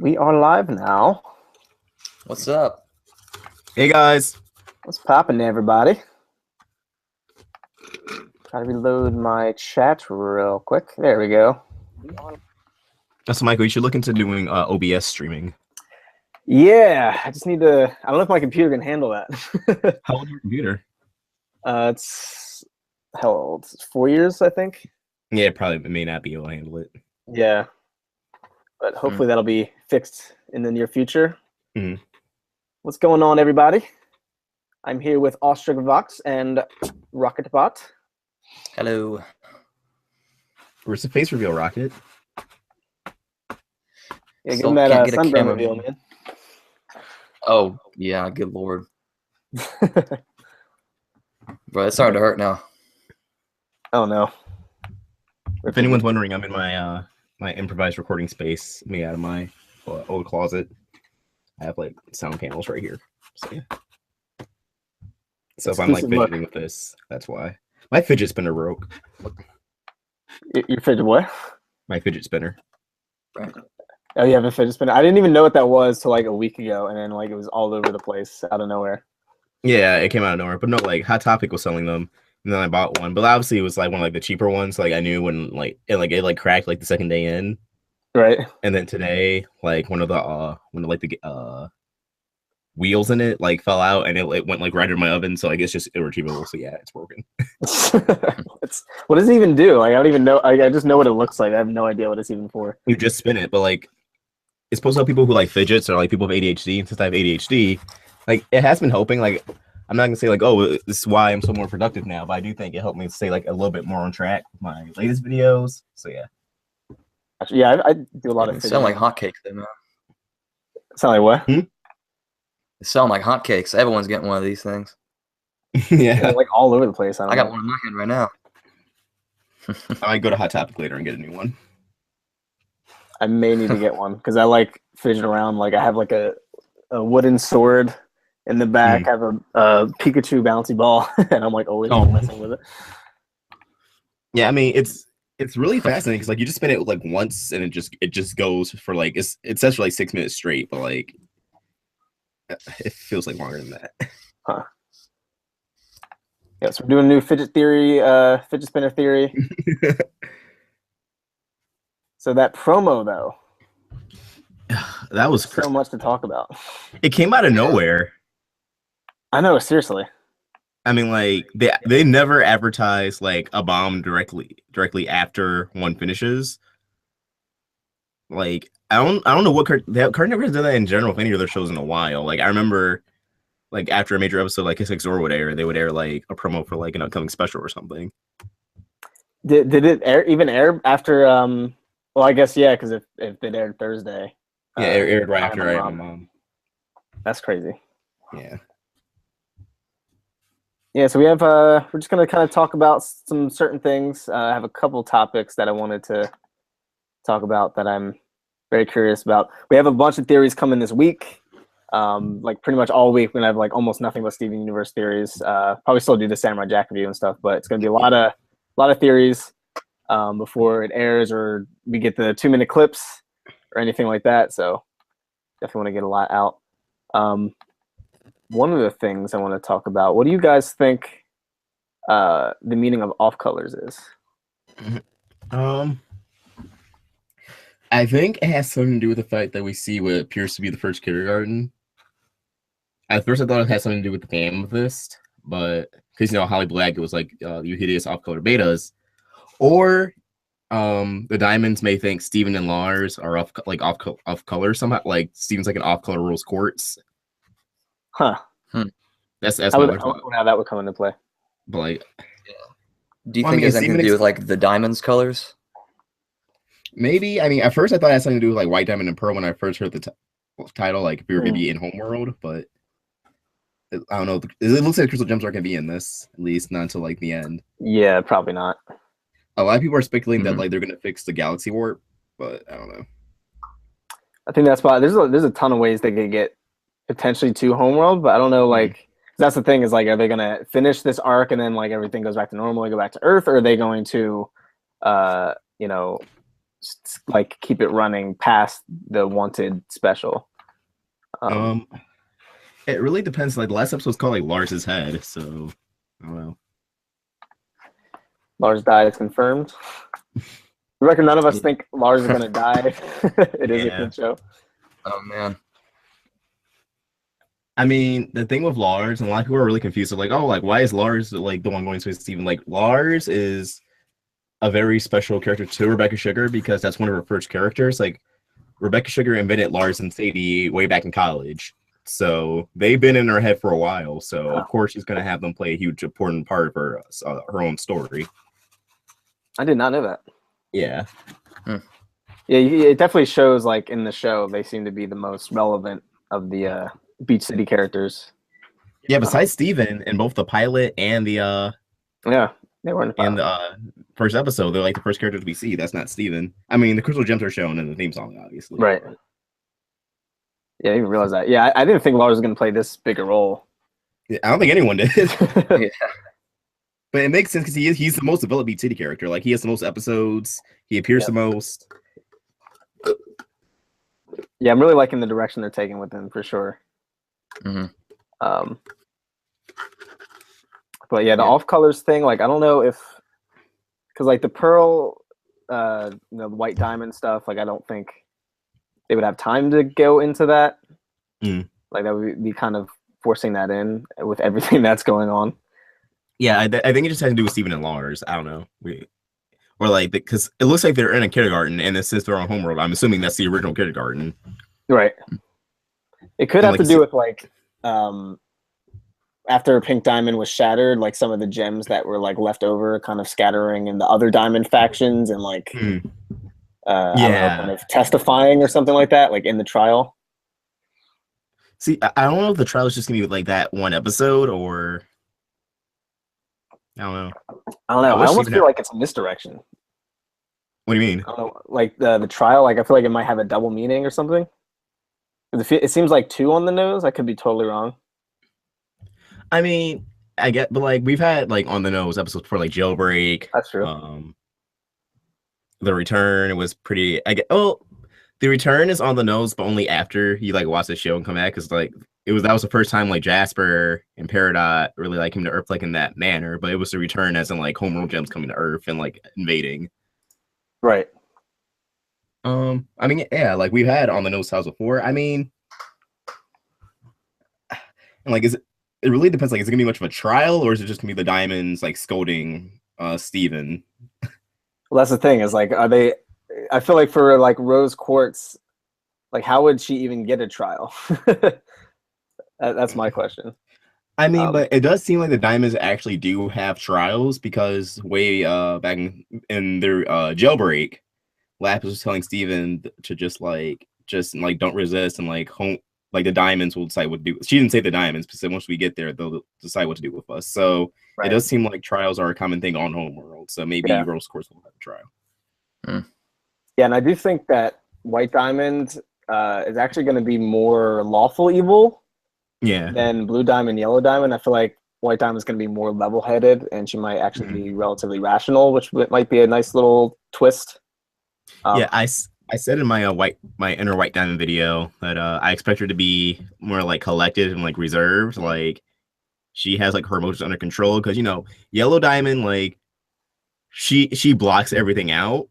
We are live now. What's up? Hey guys. What's poppin', everybody? Try to reload my chat real quick. There we go. That's Michael. You should look into doing OBS streaming. Yeah, I just need to. I don't know if my computer can handle that. How old is your computer? It's how old? It's 4 years, I think. Yeah, it may not be able to handle it. Yeah, but hopefully that'll be fixed in the near future. Mhm. What's going on, everybody? I'm here with Ostrogvox and Rocketbot. Hello. Where's the face reveal, Rocket? Yeah, give Still him that can't get a sunburn camera reveal, view. man. Oh, yeah, good lord. Bro, it's starting to hurt now. Oh no. If anyone's wondering, I'm in my my improvised recording space made out of my old closet. I have like sound panels right here. So yeah. So if I'm like Exclusive look. fidgeting with this, that's why. My fidget spinner broke. Your fidget what? My fidget spinner. Oh, you have a fidget spinner. I didn't even know what that was till like a week ago, and then like it was all over the place out of nowhere. Yeah, it came out of nowhere. But no, like Hot Topic was selling them, and then I bought one. But obviously, it was like one of like the cheaper ones. Like I knew when it cracked like the second day in, Right. and then today, like one of the wheels in it like fell out, and it went like right in my oven. So I guess just irretrievable. So yeah, it's broken. What does it even do? Like I don't even know. I just know what it looks like. I have no idea what it's even for. You just spin it, but like it's supposed to help people who like fidgets or like people with ADHD. And since I have ADHD, like it has been helping. Like I'm not gonna say like, oh, this is why I'm so more productive now, but I do think it helped me stay like a little bit more on track with my latest videos. So yeah. Actually, yeah, I do a lot of They fidgeting. sound like hotcakes, though, man. Sound like what? They sound like hotcakes. Everyone's getting one of these things. Yeah, Yeah. like all over the place. I got one in my hand right now. I might go to Hot Topic later and get a new one. I may need to get one because I like fidget around. Like I have like a wooden sword in the back. I have a Pikachu bouncy ball, and I'm like always messing with it. Yeah, I mean it's really fascinating because like you just spin it like once and it just goes for like it says for like 6 minutes straight, but like it feels like longer than that. Huh. Yeah, so we're doing a new fidget spinner theory. So that promo though, That was so much to talk about. It came out of nowhere. I know, seriously. I mean, like they never advertise like a bomb directly after one finishes. Like I don't know what Cartoon Network has done that in general with any of their shows in a while. Like I remember, like after a major episode like Kiss Zor would air, they would air like a promo for like an upcoming special or something. Did it air after? Well, I guess yeah, because if it aired Thursday. Yeah, it aired right after I had my mom. That's crazy. Yeah. Yeah, so we have we're just gonna kind of talk about some certain things. I have a couple topics that I wanted to talk about that I'm very curious about. We have a bunch of theories coming this week. Like pretty much all week we're gonna have like almost nothing but Steven Universe theories. Probably still do the Samurai Jack review and stuff, but it's gonna be a lot of theories before it airs or we get the 2-minute clips or anything like that. So definitely want to get a lot out. One of the things I want to talk about, what do you guys think the meaning of off colors is? I think it has something to do with the fact that we see what appears to be the first kindergarten. At first I thought it had something to do with the amethyst, but because Holly Black, it was like you hideous off color betas. Or the diamonds may think Steven and Lars are off color somehow. Like Steven's like an off color rules quartz. Huh. That's how that would come into play. But like, do you think it has anything to do with like the diamonds colors? Maybe. I mean, at first I thought it had something to do with like White Diamond and Pearl when I first heard the title, like if we were going to be in Homeworld, but I don't know. It looks like Crystal Gems aren't going to be in this, at least not until like the end. Yeah, probably not. A lot of people are speculating that like they're going to fix the Galaxy Warp, but I don't know. I think that's why there's a ton of ways they could get potentially to Homeworld, but I don't know. Like that's the thing is like, are they going to finish this arc and then like everything goes back to normal and go back to Earth, or are they going to, like keep it running past the Wanted special. It really depends. Like the last episode was called like Lars's Head, so I don't know. Lars died is confirmed. I reckon none of us think Lars is gonna die. It is a good show. Oh man. I mean, the thing with Lars, and a lot of people are really confused. They're like, oh, like why is Lars like the one going to Steven? Like Lars is a very special character to Rebecca Sugar because that's one of her first characters. Like Rebecca Sugar invented Lars and Sadie way back in college. So they've been in her head for a while. So of course she's gonna have them play a huge important part of her own story. I did not know that. Yeah. Yeah, it definitely shows like in the show they seem to be the most relevant of the Beach City characters. Yeah, besides Steven in both the pilot and the yeah, they were in the pilot. And the first episode, they're like the first characters we see. That's not Steven. I mean, the Crystal Gems are shown in the theme song, obviously. Right. Yeah, I didn't realize that. Yeah, I didn't think Lars was going to play this big a role. Yeah, I don't think anyone did. Yeah. But it makes sense because he's the most developed Beat City character. Like, he has the most episodes. He appears the most. Yeah, I'm really liking the direction they're taking with him, for sure. Mm-hmm. But yeah, the off colors thing, like I don't know if, because like the Pearl, the White Diamond stuff, like I don't think they would have time to go into that. Like that would be kind of forcing that in with everything that's going on. Yeah, I think it just has to do with Steven and Lars. I don't know. Or like because it looks like they're in a kindergarten, and it says they're on Homeworld. I'm assuming that's the original kindergarten. Right. It could have to do with like after Pink Diamond was shattered, like some of the gems that were like left over kind of scattering in the other Diamond factions and like I don't know, kind of testifying or something like that, like in the trial. See, I don't know if the trial is just gonna be like that one episode or I don't know. I almost feel like it's a misdirection. What do you mean? I don't know, like the trial, like I feel like it might have a double meaning or something. It seems like 2 on the nose. I could be totally wrong. I mean, I get, but like we've had like on the nose episodes for like Jailbreak. That's true. The Return was pretty. The Return is on the nose, but only after you like watch the show and come back, because like that was the first time like Jasper and Peridot really like came to Earth like in that manner. But it was the Return as in like Homeworld gems coming to Earth and like invading. Right. I mean, yeah, like we've had on the nose styles before. I mean, and like, it really depends. Like, is it gonna be much of a trial, or is it just gonna be the Diamonds like scolding Steven? Well, that's the thing. Is like, are they? I feel like for like Rose Quartz, like, how would she even get a trial? That's my question. I mean, but it does seem like the Diamonds actually do have trials because way back in their Jailbreak, Lapis was telling Steven to just don't resist and like the Diamonds will decide what to do. She didn't say the Diamonds, but once we get there, they'll decide what to do with us. So It does seem like trials are a common thing on Homeworld. So maybe Rose Quartz will have a trial. Yeah, and I do think that White Diamond is actually going to be more lawful evil than Blue Diamond, Yellow Diamond. I feel like White Diamond is going to be more level-headed, and she might actually be relatively rational, which might be a nice little twist. I said in my inner White Diamond video that I expect her to be more like collected and like reserved. Like she has like her emotions under control because Yellow Diamond like she blocks everything out.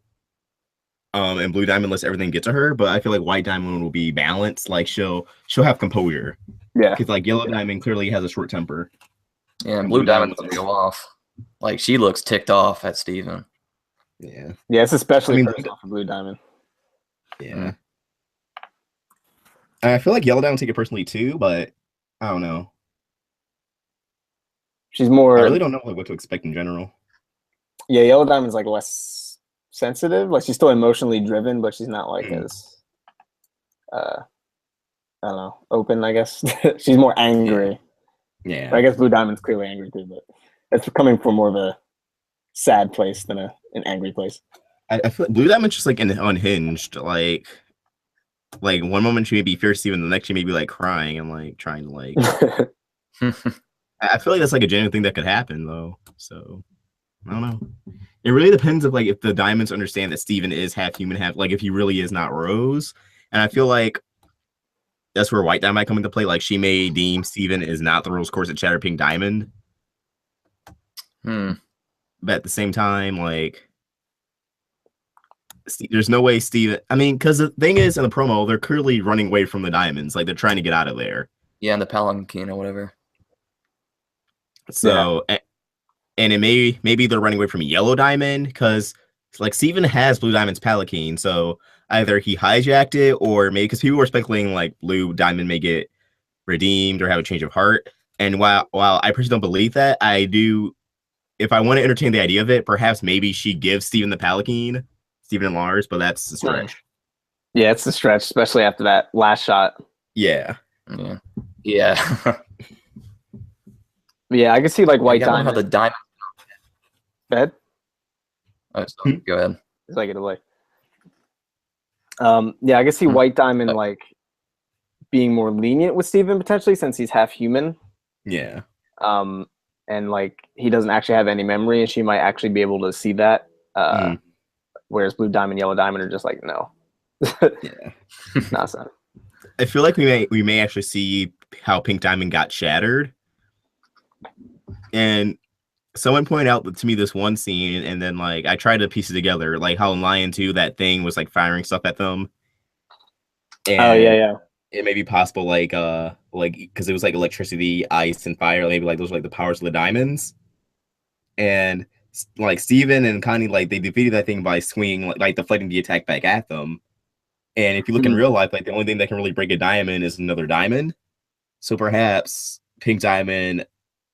And Blue Diamond lets everything get to her, but I feel like White Diamond will be balanced. Like she'll have composure. Yeah, because like Yellow Diamond clearly has a short temper. Yeah, and Blue Diamond doesn't go off. Like she looks ticked off at Steven. Yeah, it's especially personal for Blue Diamond. Yeah, I feel like Yellow Diamond will take it personally too, but I don't know. She's more. I really don't know what to expect in general. Yeah, Yellow Diamond's like less sensitive. Like she's still emotionally driven, but she's not like as I don't know, open, I guess. She's more angry. Yeah. But I guess Blue Diamond's clearly angry too, but it's coming from more of a sad place than an angry place. I feel like Blue Diamond's just like unhinged. Like one moment she may be fierce, even the next she may be like crying and like trying to like. I feel like that's like a genuine thing that could happen though. So I don't know. it really depends if like if the diamonds understand that Steven is half human, half like if he really is not Rose. And I feel like that's where White Diamond might come into play. Like she may deem Steven is not the Rose Quartz at Shatter Pink Diamond. But at the same time, like there's no way Steven. I mean, because the thing is, in the promo, they're clearly running away from the diamonds. Like they're trying to get out of there. Yeah, and the palanquin or whatever. So, and it maybe they're running away from Yellow Diamond because like Steven has Blue Diamond's palanquin. So either he hijacked it or maybe because people were speculating like Blue Diamond may get redeemed or have a change of heart. And while I personally don't believe that, I do. If I want to entertain the idea of it, perhaps maybe she gives Steven the palanquin, Steven and Lars, but that's the stretch. Yeah, it's the stretch, especially after that last shot. Yeah. Yeah. Yeah, I can see like White Diamond. How the diamond. Go ahead. Oh, so, go ahead. It's like a delay. Yeah, I can see White Diamond like being more lenient with Steven potentially since he's half human. Yeah. And like he doesn't actually have any memory, and she might actually be able to see that. Whereas Blue Diamond, Yellow Diamond are just like no. Yeah. Not son. I feel like we may actually see how Pink Diamond got shattered. And someone pointed out to me this one scene, and then like I tried to piece it together, like how in Lion 2 that thing was like firing stuff at them. And yeah. It may be possible, like because it was like electricity, ice, and fire. Maybe like those were like the powers of the diamonds. And like Steven and Connie, like they defeated that thing by swinging, like deflecting the attack back at them. And if you look in real life, like the only thing that can really break a diamond is another diamond. So perhaps Pink Diamond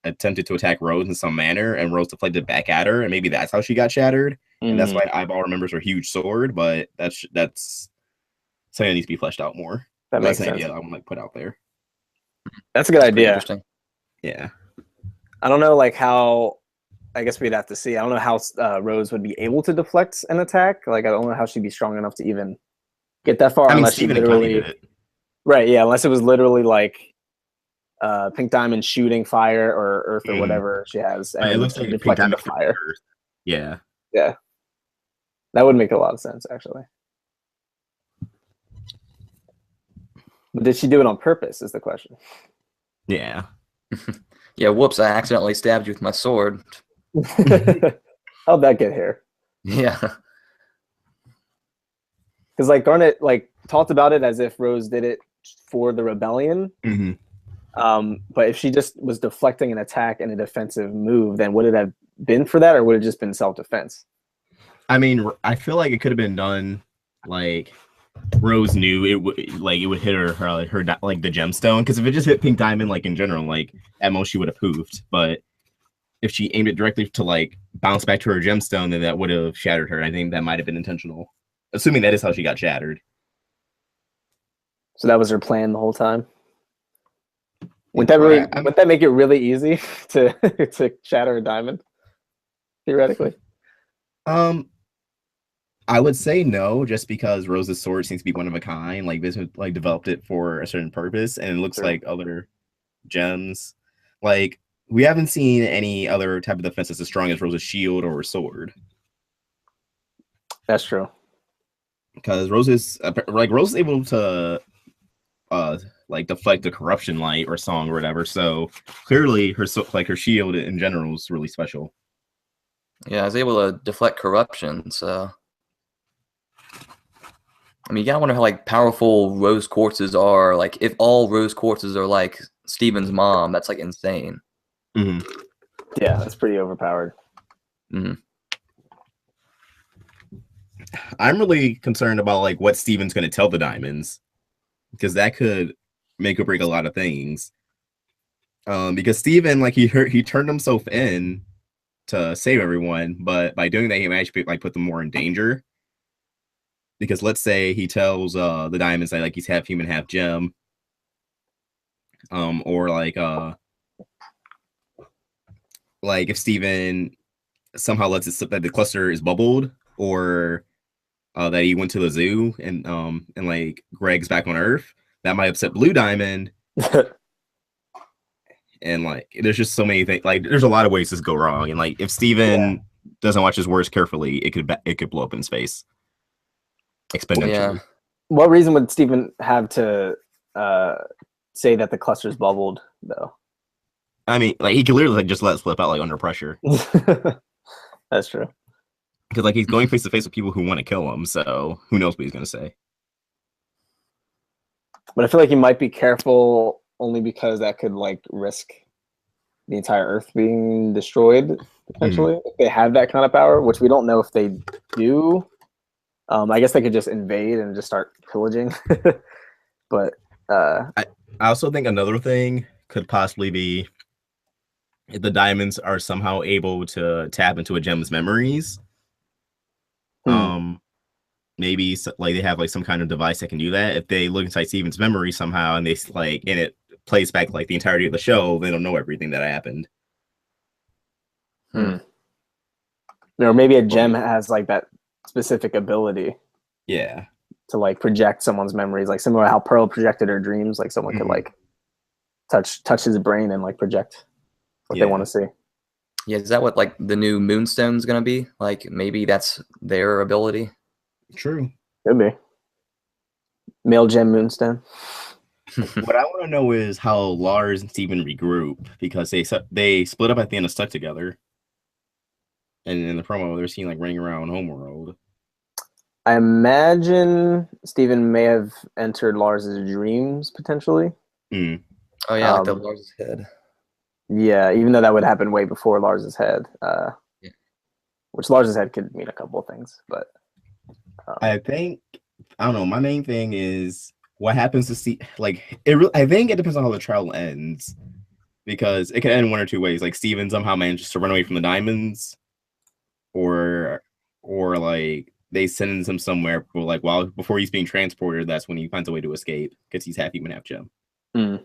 attempted to attack Rose in some manner, and Rose deflected back at her, and maybe that's how she got shattered. And that's why Eyeball remembers her huge sword. But that's something that needs to be fleshed out more. That makes sense. Idea I want to like put out there. That's a good idea. Interesting. Yeah. I don't know, like how. I guess we'd have to see. I don't know how Rose would be able to deflect an attack. Like I don't know how she'd be strong enough to even get that far. I mean, unless Steven she literally, right? Yeah, unless it was literally like Pink Diamond shooting fire or Earth or whatever she has, and it looks like Pink deflecting the Diamond fire. Yeah. Yeah, that would make a lot of sense actually. But did she do it on purpose? Is the question. Yeah. Yeah. Whoops! I accidentally stabbed you with my sword. How'd that get here? Yeah. Because like Garnet like talked about it as if Rose did it for the rebellion. But if she just was deflecting an attack and a defensive move, then would it have been for that, or would it just been self-defense? I mean, I feel like it could have been done like Rose knew it would hit her like the gemstone, because if it just hit Pink Diamond like in general, like at most she would have poofed. But if she aimed it directly to like bounce back to her gemstone, then that would have shattered her. I think that might have been intentional, assuming that is how she got shattered. So that was her plan the whole time. Wouldn't that make it really easy to to shatter a diamond? Theoretically. I would say no, just because Rose's sword seems to be one of a kind. Like this like developed it for a certain purpose, and it looks like other gems. Like we haven't seen any other type of defense that's as strong as Rose's shield or her sword. That's true. Because Rose is able to like deflect a corruption light or song or whatever. So clearly her shield in general is really special. Yeah, I was able to deflect corruption, so I mean, you gotta wonder how like powerful rose quartzes are. Like, if all rose quartzes are like Steven's mom, that's like insane. Yeah, that's pretty overpowered. I'm really concerned about like what Steven's going to tell the diamonds, because that could make or break a lot of things. Because Steven, like he turned himself in to save everyone, but by doing that, he might actually like put them more in danger. Because let's say he tells the diamonds that like he's half human, half gem, or like if Steven somehow lets it slip that the cluster is bubbled, or that he went to the zoo and like Greg's back on Earth, that might upset Blue Diamond. And like there's just so many things, like there's a lot of ways this go wrong. And like if Steven doesn't watch his words carefully, it could blow up in space exponentially. Yeah. What reason would Steven have to say that the cluster's bubbled, though? I mean, like he could literally like, just let it slip out like under pressure. That's true. Because like he's going face to face with people who want to kill him, so who knows what he's gonna say. But I feel like he might be careful only because that could like risk the entire Earth being destroyed potentially if they have that kind of power, which we don't know if they do. I guess they could just invade and just start pillaging. But I also think another thing could possibly be if the diamonds are somehow able to tap into a gem's memories. Maybe like they have like some kind of device that can do that. If they look inside Steven's memory somehow and they like and it plays back like the entirety of the show, they don't know everything that happened. Or maybe a gem has like that specific ability. Yeah. To like project someone's memories, like similar to how Pearl projected her dreams. Like someone could like touch his brain and like project what they want to see. Yeah, is that what like the new Moonstone's gonna be? Like maybe that's their ability. True. Could be. Male gem Moonstone. What I want to know is how Lars and Steven regroup because they split up at the end of Stuck Together, and in the promo they're seen like running around Homeworld. I imagine Steven may have entered Lars's dreams potentially. Oh yeah, like the Lars's head. Yeah, even though that would happen way before Lars's head. Which Lars's head could mean a couple of things, but I don't know. My main thing is what happens to see like it. I think it depends on how the trial ends because it can end one or two ways. Like Steven somehow manages to run away from the diamonds, or like they send him somewhere like before he's being transported. That's when he finds a way to escape because he's half human, half gem. Yeah,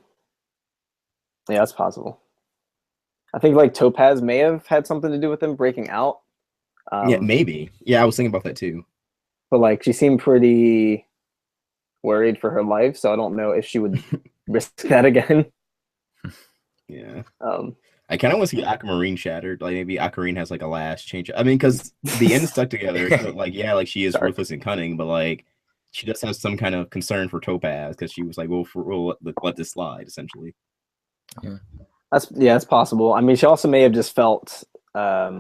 that's possible. I think like Topaz may have had something to do with him breaking out. Yeah, maybe. Yeah, I was thinking about that too. But like she seemed pretty worried for her life, so I don't know if she would risk that again. Yeah. I kind of want to see Aquamarine shattered. Like maybe Aquamarine has like a last change. I mean, because the end Stuck Together. So, like yeah, like she is ruthless and cunning, but like she does have some kind of concern for Topaz because she was like, we'll let this slide essentially. Yeah. That's possible. I mean, she also may have just felt I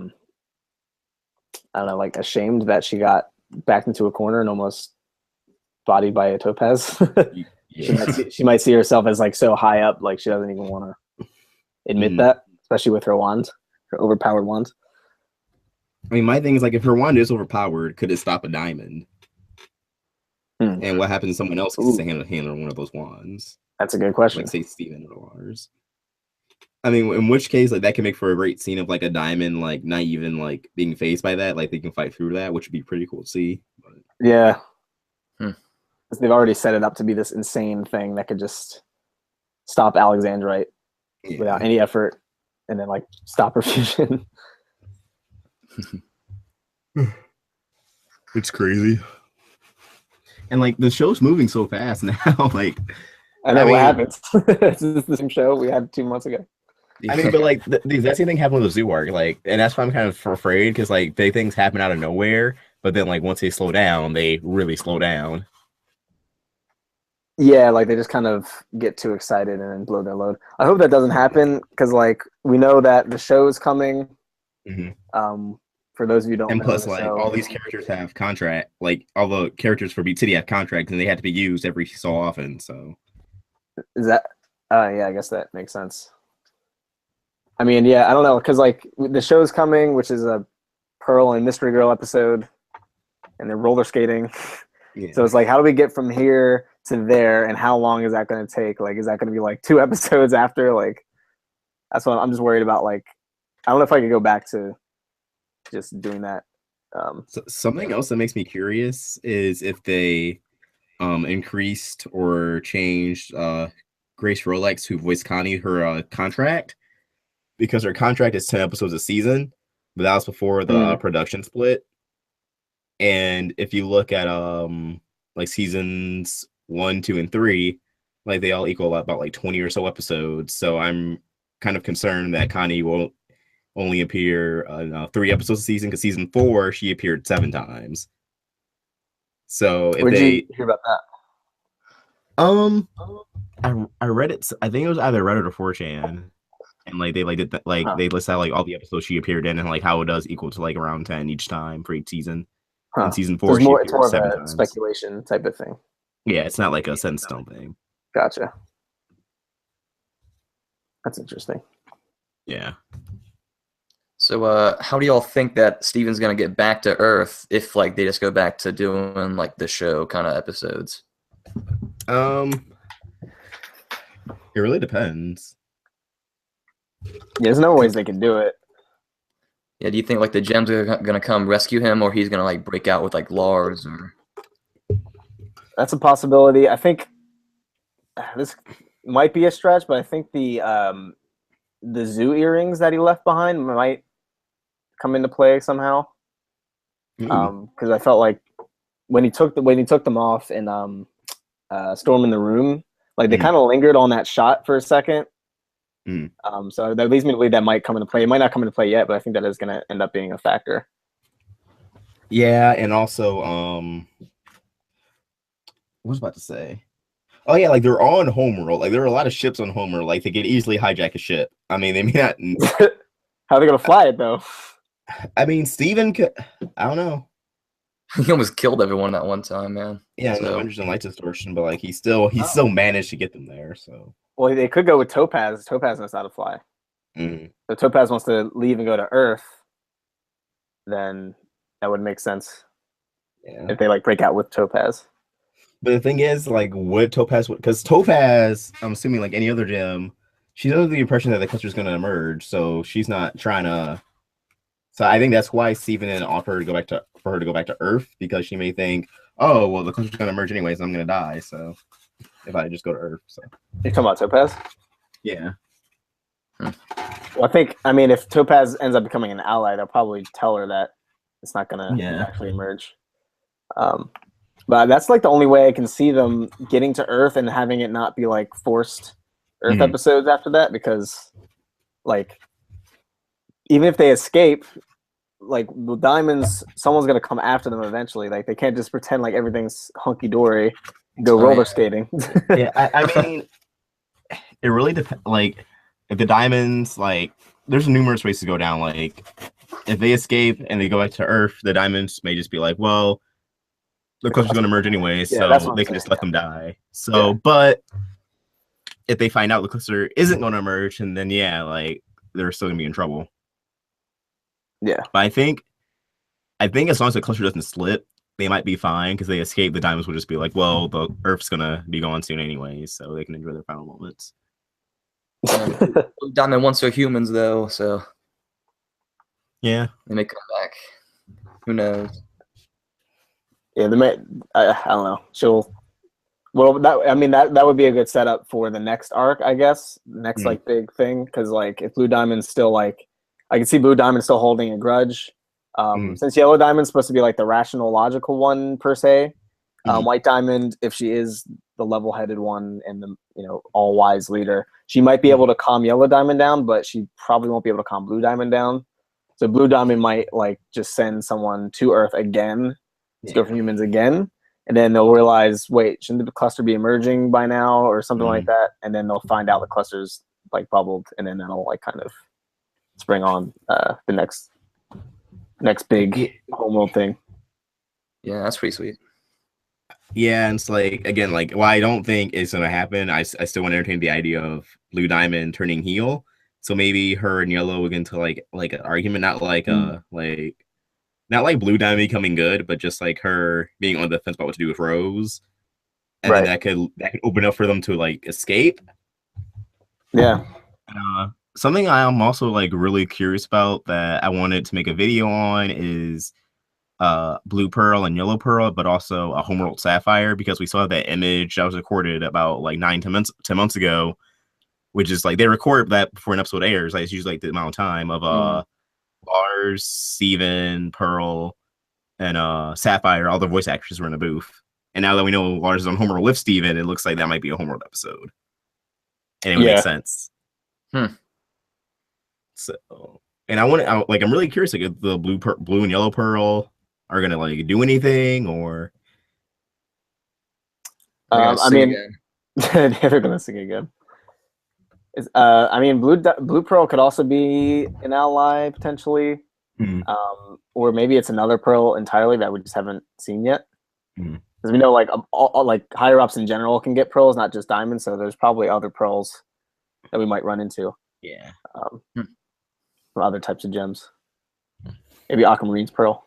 don't know, like ashamed that she got backed into a corner and almost bodied by a Topaz. She might see herself as like so high up, like she doesn't even want to admit that, especially with her wand, her overpowered wand. I mean, my thing is like if her wand is overpowered, could it stop a diamond? And what happens to someone else gets to handle one of those wands? That's a good question. Like say Steven or Lars. I mean, in which case, like that can make for a great scene of like a diamond, like not even like being phased by that, like they can fight through that, which would be pretty cool to see. But... Yeah, because they've already set it up to be this insane thing that could just stop Alexandrite without any effort, and then like stop her fusion. It's crazy, and like the show's moving so fast now. Like, I know what happens. This is the same show we had 2 months ago. I mean, but like the exact same thing happened with the zoo arc, like, and that's why I'm kind of afraid because like big things happen out of nowhere, but then like once they slow down, they really slow down. Yeah, like they just kind of get too excited and then blow their load. I hope that doesn't happen because like we know that the show's coming. For those of you who don't know, and plus like all these characters have contract, like all the characters for Beat City have contracts and they have to be used every so often. So is that? Yeah, I guess that makes sense. I mean, yeah, I don't know, because like the show's coming, which is a Pearl and Mystery Girl episode, and they're roller skating. Yeah. So it's like, how do we get from here to there, and how long is that going to take? Like, is that going to be like 2 episodes after? Like, that's what I'm just worried about. Like, I don't know if I could go back to just doing that. So something else that makes me curious is if they increased or changed Grace Rolex, who voiced Connie, her contract. Because her contract is 10 episodes a season, but that was before the production split. And if you look at like seasons 1, 2, and 3, like they all equal about like 20 or so episodes. So I'm kind of concerned that Connie won't only appear in 3 episodes a season, because season 4 she appeared 7 times. So if Where'd they you hear about that? I read it. I think it was either Reddit or 4chan, and like they like did that, like they list out like all the episodes she appeared in and like how it does equal to like around 10 each time for each season. In season 4, she It's appeared more of 7 a times. speculation type of thing. Yeah, it's not like a set in stone thing. Gotcha. That's interesting. Yeah. So, how do y'all think that Steven's gonna get back to Earth if like they just go back to doing like the show kind of episodes? It really depends. Yeah, there's no ways they can do it. Yeah, do you think like the gems are gonna come rescue him, or he's gonna like break out with like Lars? Or That's a possibility. I think this might be a stretch, but I think the zoo earrings that he left behind might come into play somehow. Because I felt like when he took them off in Storm in the Room, like they kind of lingered on that shot for a second. So that leads me to believe that might come into play. It might not come into play yet, but I think that is going to end up being a factor. Yeah, and also, what was I about to say? Oh yeah, like they're on Homeworld. Like there are a lot of ships on Homeworld. Like they could easily hijack a ship. I mean, they may not. How are they going to fly it though? I mean, Steven could. I don't know. he almost killed everyone that one time, man. Yeah, So- no interest in light distortion, but like he still managed to get them there. So Well, they could go with Topaz. Topaz knows how to fly. So Topaz wants to leave and go to Earth. Then that would make sense. Yeah. If they like break out with Topaz. But the thing is, like, would Topaz? Because Topaz, I'm assuming, like any other gem, she's under the impression that the cluster's going to emerge, so she's not trying to. So I think that's why Steven didn't offer her to go back to Earth, because she may think, oh, well, the cluster's going to emerge anyways, and I'm going to die. So if I just go to Earth, so You're talking about Topaz? yeah. Well, I mean, if Topaz ends up becoming an ally, they'll probably tell her that it's not going to actually emerge. But that's like the only way I can see them getting to Earth and having it not be like forced Earth episodes after that, because like even if they escape, like the diamonds, someone's gonna come after them eventually. Like they can't just pretend like everything's hunky dory and go roller skating. Yeah, I mean, it really depends. Like if the diamonds, like there's numerous ways to go down. Like if they escape and they go back to Earth, the diamonds may just be like, well, the cluster's going to merge anyway, so they can just let them die. So, but if they find out the cluster isn't going to merge, and then like they're still going to be in trouble. Yeah, but I think as long as the cluster doesn't slip, they might be fine, because they escape. The diamonds will just be like, well, the Earth's going to be gone soon anyway, so they can enjoy their final moments. Diamond wants their humans though, so yeah, they may come back. Who knows? Yeah, they may. I don't know. That would be a good setup for the next arc, I guess. Next like big thing, because like if Blue Diamond's still like, I can see Blue Diamond still holding a grudge. Since Yellow Diamond's supposed to be like the rational, logical one per se. White Diamond, if she is the level-headed one and the all-wise leader, she might be able to calm Yellow Diamond down, but she probably won't be able to calm Blue Diamond down. So Blue Diamond might like just send someone to Earth again. To go for humans again, and then they'll realize, wait, shouldn't the cluster be emerging by now or something like that? And then they'll find out the cluster's like bubbled, and then that'll like kind of spring on the next big Homeworld thing. Yeah, that's pretty sweet. Yeah, and it's like, again, like, while I don't think it's gonna happen, I still want to entertain the idea of Blue Diamond turning heel. So maybe her and Yellow will get into like an argument, not like not like Blue Diamond becoming good, but just like her being on the fence about what to do with Rose, and then that could open up for them to like escape. Yeah. Something I am also like really curious about that I wanted to make a video on is Blue Pearl and Yellow Pearl, but also a Homeworld Sapphire, because we saw that image that was recorded about like 10 months ago, which is like they record that before an episode airs. Like it's usually like the amount of time of Lars, Steven, Pearl, and Sapphire. All the voice actors were in the booth. And now that we know Lars is on Homeworld with Steven, it looks like that might be a Homeworld episode. And it would make sense. So And I'm really curious, like, if the blue and yellow pearl are gonna like do anything, or They're gonna I sing mean, again. they're gonna sing again. I mean, blue pearl could also be an ally potentially, or maybe it's another pearl entirely that we just haven't seen yet. Because we know, like, all, like higher ups in general can get pearls, not just diamonds. So there's probably other pearls that we might run into. Yeah. From other types of gems. Maybe Aquamarine's pearl.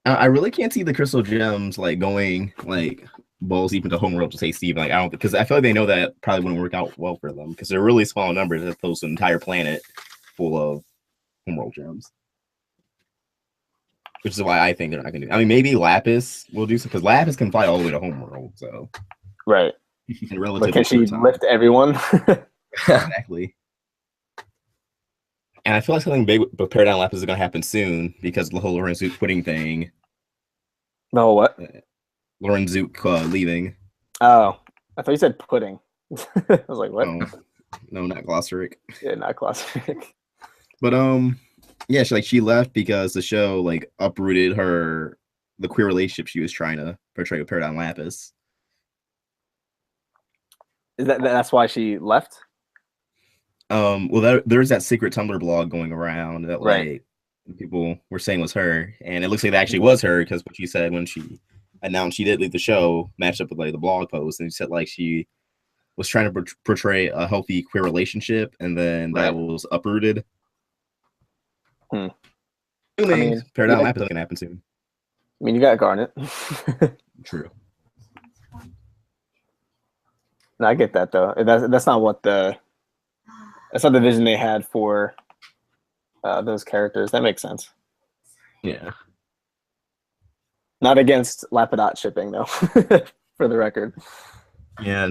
I really can't see the crystal gems like going like balls deep into Homeworld to say Steven. Like, I don't, because I feel like they know that probably wouldn't work out well for them because they're really small numbers as opposed to an entire planet full of Homeworld gems. Which is why I think they're not going to do. I mean, maybe Lapis will do so because Lapis can fly all the way to Homeworld. So, right. But can she lift everyone? Exactly. And I feel like something big with Paradigm Lapis is going to happen soon because the whole Lorenzook quitting thing. No, what? Lorenzook leaving. Oh, I thought you said pudding. I was like, what? Oh, no, not Glossaric. Yeah, not classic. But yeah, she left because the show like uprooted the queer relationship she was trying to portray with Paradigm Lapis. Is that's why she left? Well, there's that secret Tumblr blog going around that right. like people were saying was her, and it looks like that actually was her because what she said when she announced she did leave the show matched up with like the blog post, and she said like she was trying to portray a healthy queer relationship, and then that was uprooted. I mean, Paradigm Lapis is gonna happen soon. I mean, you got Garnet. True. No, I get that though. That's not what that's not the vision they had for those characters. That makes sense. Yeah. Not against Lapidot shipping though, for the record. Yeah.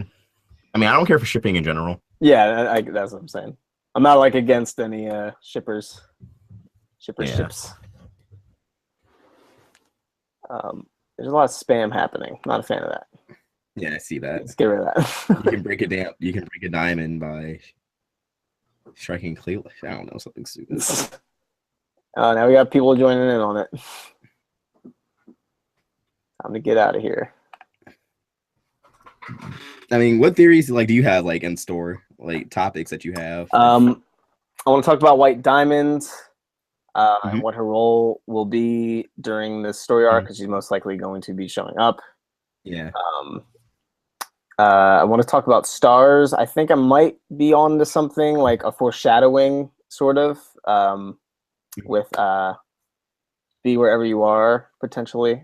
I mean, I don't care for shipping in general. Yeah, that's what I'm saying. I'm not like against any ships. There's a lot of spam happening. Not a fan of that. Yeah, I see that. Let's get rid of that. You can break it down. You can break a diamond by striking clay. I don't know, something stupid. Now we got people joining in on it. Time to get out of here. I mean, what theories like do you have like in store, like topics that you have? I want to talk about White Diamond and what her role will be during this story arc because she's most likely going to be showing up. Yeah. I want to talk about stars. I think I might be on to something like a foreshadowing sort of with Be Wherever You Are potentially.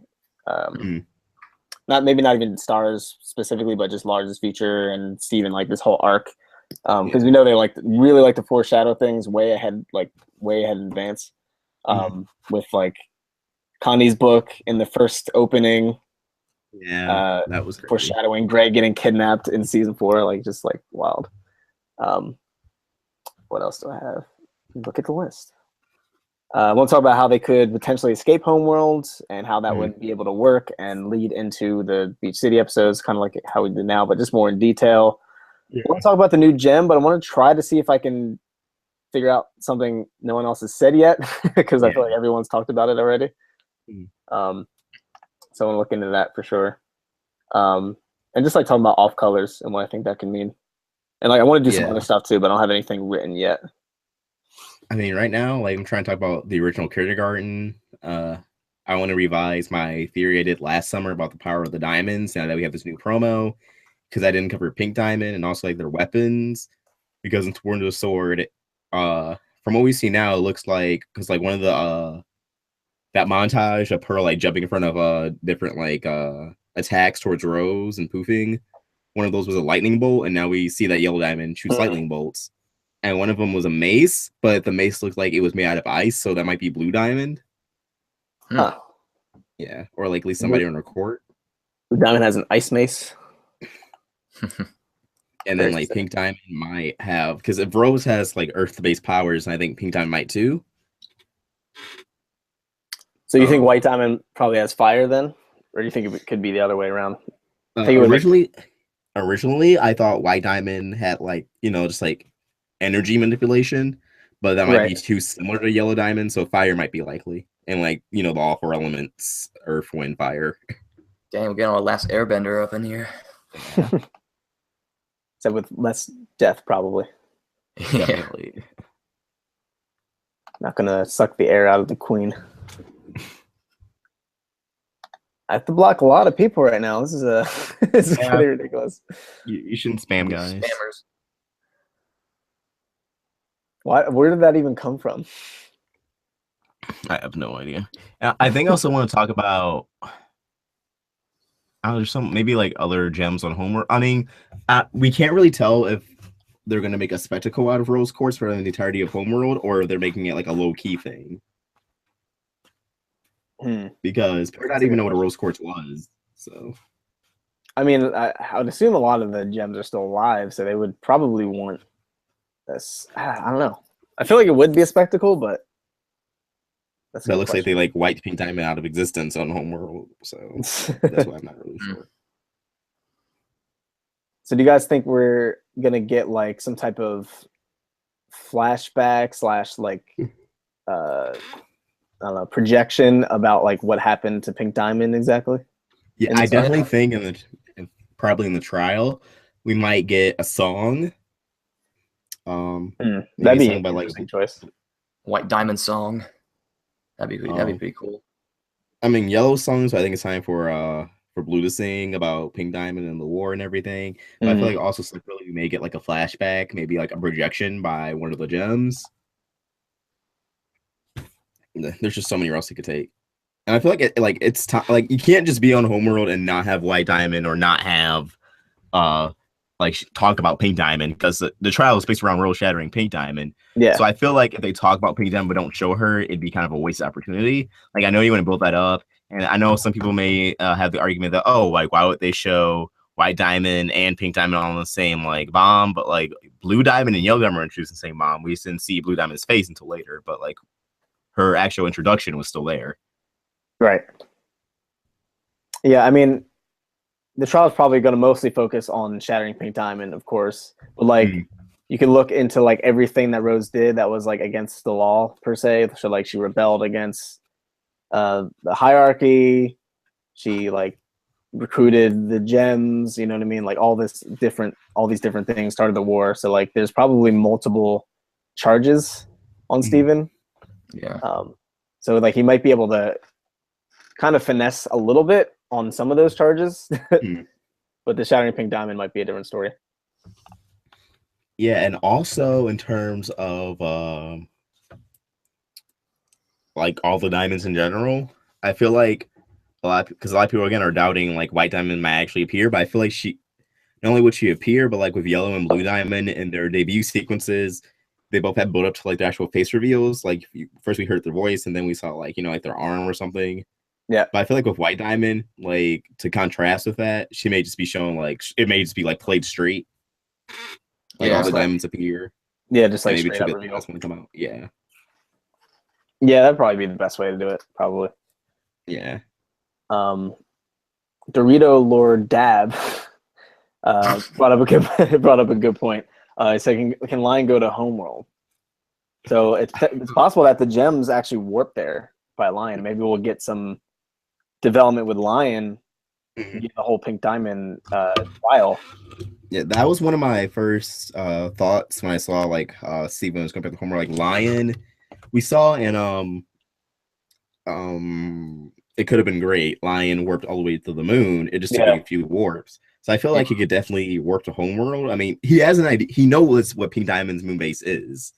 Not even stars specifically, but just Lars's future and Steven, like this whole arc. Because we know they really like to foreshadow things way ahead in advance. With like Connie's book in the first opening. Yeah, that was crazy. Foreshadowing Greg getting kidnapped in season 4, like just like wild. What else do I have? Look at the list. I want to talk about how they could potentially escape Homeworld and how that would be able to work and lead into the Beach City episodes, kind of like how we do now, but just more in detail. I want to talk about the new gem, but I want to try to see if I can figure out something no one else has said yet, because I feel like everyone's talked about it already. So I want to look into that for sure. And just like talking about off colors and what I think that can mean. And like I want to do some other stuff too, but I don't have anything written yet. I mean, right now, like I'm trying to talk about the original kindergarten. I want to revise my theory I did last summer about the power of the diamonds now that we have this new promo, because I didn't cover Pink Diamond and also like their weapons, because in Sworn to the Sword, from what we see now, it looks like, because like one of the that montage of Pearl like jumping in front of different like attacks towards Rose and poofing, one of those was a lightning bolt, and now we see that Yellow Diamond shoots lightning bolts. And one of them was a mace, but the mace looked like it was made out of ice, so that might be Blue Diamond. Huh. Yeah, or like at least somebody on her court. Blue Diamond has an ice mace. And then like Pink Diamond might have, because if Rose has like Earth-based powers, I think Pink Diamond might too. So you think White Diamond probably has fire then? Or do you think it could be the other way around? Originally, I thought White Diamond had like, just like energy manipulation, but that might be Right. too similar to Yellow Diamond, so fire might be likely. And like, the all four elements, earth, wind, fire. Damn, we're getting our last airbender up in here. Except with less death, probably. Yeah. Definitely. Not gonna suck the air out of the queen. I have to block a lot of people right now. This is this is getting ridiculous. You shouldn't spam, guys. Spammers. Where did that even come from? I have no idea. I think I also want to talk about there's some maybe like other gems on Homeworld. I mean, we can't really tell if they're gonna make a spectacle out of Rose Quartz for the entirety of Homeworld, or they're making it like a low key thing. Because I don't even know what a Rose Quartz was. So, I mean, I would assume a lot of the gems are still alive, so they would probably want this. I don't know. I feel like it would be a spectacle, but that looks like they like wiped Pink Diamond out of existence on Homeworld. So that's why I'm not really sure. So, do you guys think we're gonna get like some type of flashback / like I don't know, projection about like what happened to Pink Diamond exactly? Yeah, I definitely think probably in the trial we might get a song. That'd be an interesting choice. White Diamond song. That'd be pretty cool. I mean, Yellow song, so I think it's time for Blue to sing about Pink Diamond and the war and everything. But I feel like also separately we may get like a flashback, maybe like a projection by one of the gems. There's just so many routes you could take, and I feel like it's time. Like you can't just be on Homeworld and not have White Diamond or not have like talk about Pink Diamond, because the trial is based around world shattering Pink Diamond. Yeah. So I feel like if they talk about Pink Diamond but don't show her, it'd be kind of a wasted opportunity. Like I know you want to build that up, and I know some people may have the argument that like why would they show White Diamond and Pink Diamond on the same like bomb, but like Blue Diamond and Yellow Diamond are introduced in the same bomb. We just didn't see Blue Diamond's face until later, but like her actual introduction was still there. Right. Yeah, I mean, the trial is probably going to mostly focus on shattering Pink Diamond, of course. But like, you can look into like everything that Rose did that was like against the law per se. So like, she rebelled against the hierarchy. She like recruited the gems. You know what I mean? Like all these different things started the war. So like, there's probably multiple charges on Steven. Yeah. So like he might be able to kind of finesse a little bit on some of those charges, but the shattering Pink Diamond might be a different story. Yeah, and also in terms of like all the diamonds in general, I feel like a lot of people again are doubting like White Diamond might actually appear, but I feel like she not only would she appear, but like with Yellow and Blue Diamond in their debut sequences, they both had built up to like the actual face reveals. Like first we heard their voice, and then we saw like like their arm or something. Yeah. But I feel like with White Diamond, like to contrast with that, she may just be shown like it may just be like played straight. Like all the diamonds appear. Yeah, just like maybe straight up reveal. When they come out. Yeah. Yeah, that'd probably be the best way to do it. Probably. Yeah. Dorito Lord Dab brought up a good point. So can Lion go to Homeworld? So it's possible that the gems actually warp there by Lion. Maybe we'll get some development with Lion, get the whole Pink Diamond trial. Yeah, that was one of my first thoughts when I saw like Steven was going back to Homeworld. Like Lion, we saw in it could have been great. Lion warped all the way to the moon. It just took a few warps. So I feel like he could definitely warp to Homeworld. I mean, he has an idea. He knows what Pink Diamond's moon base is.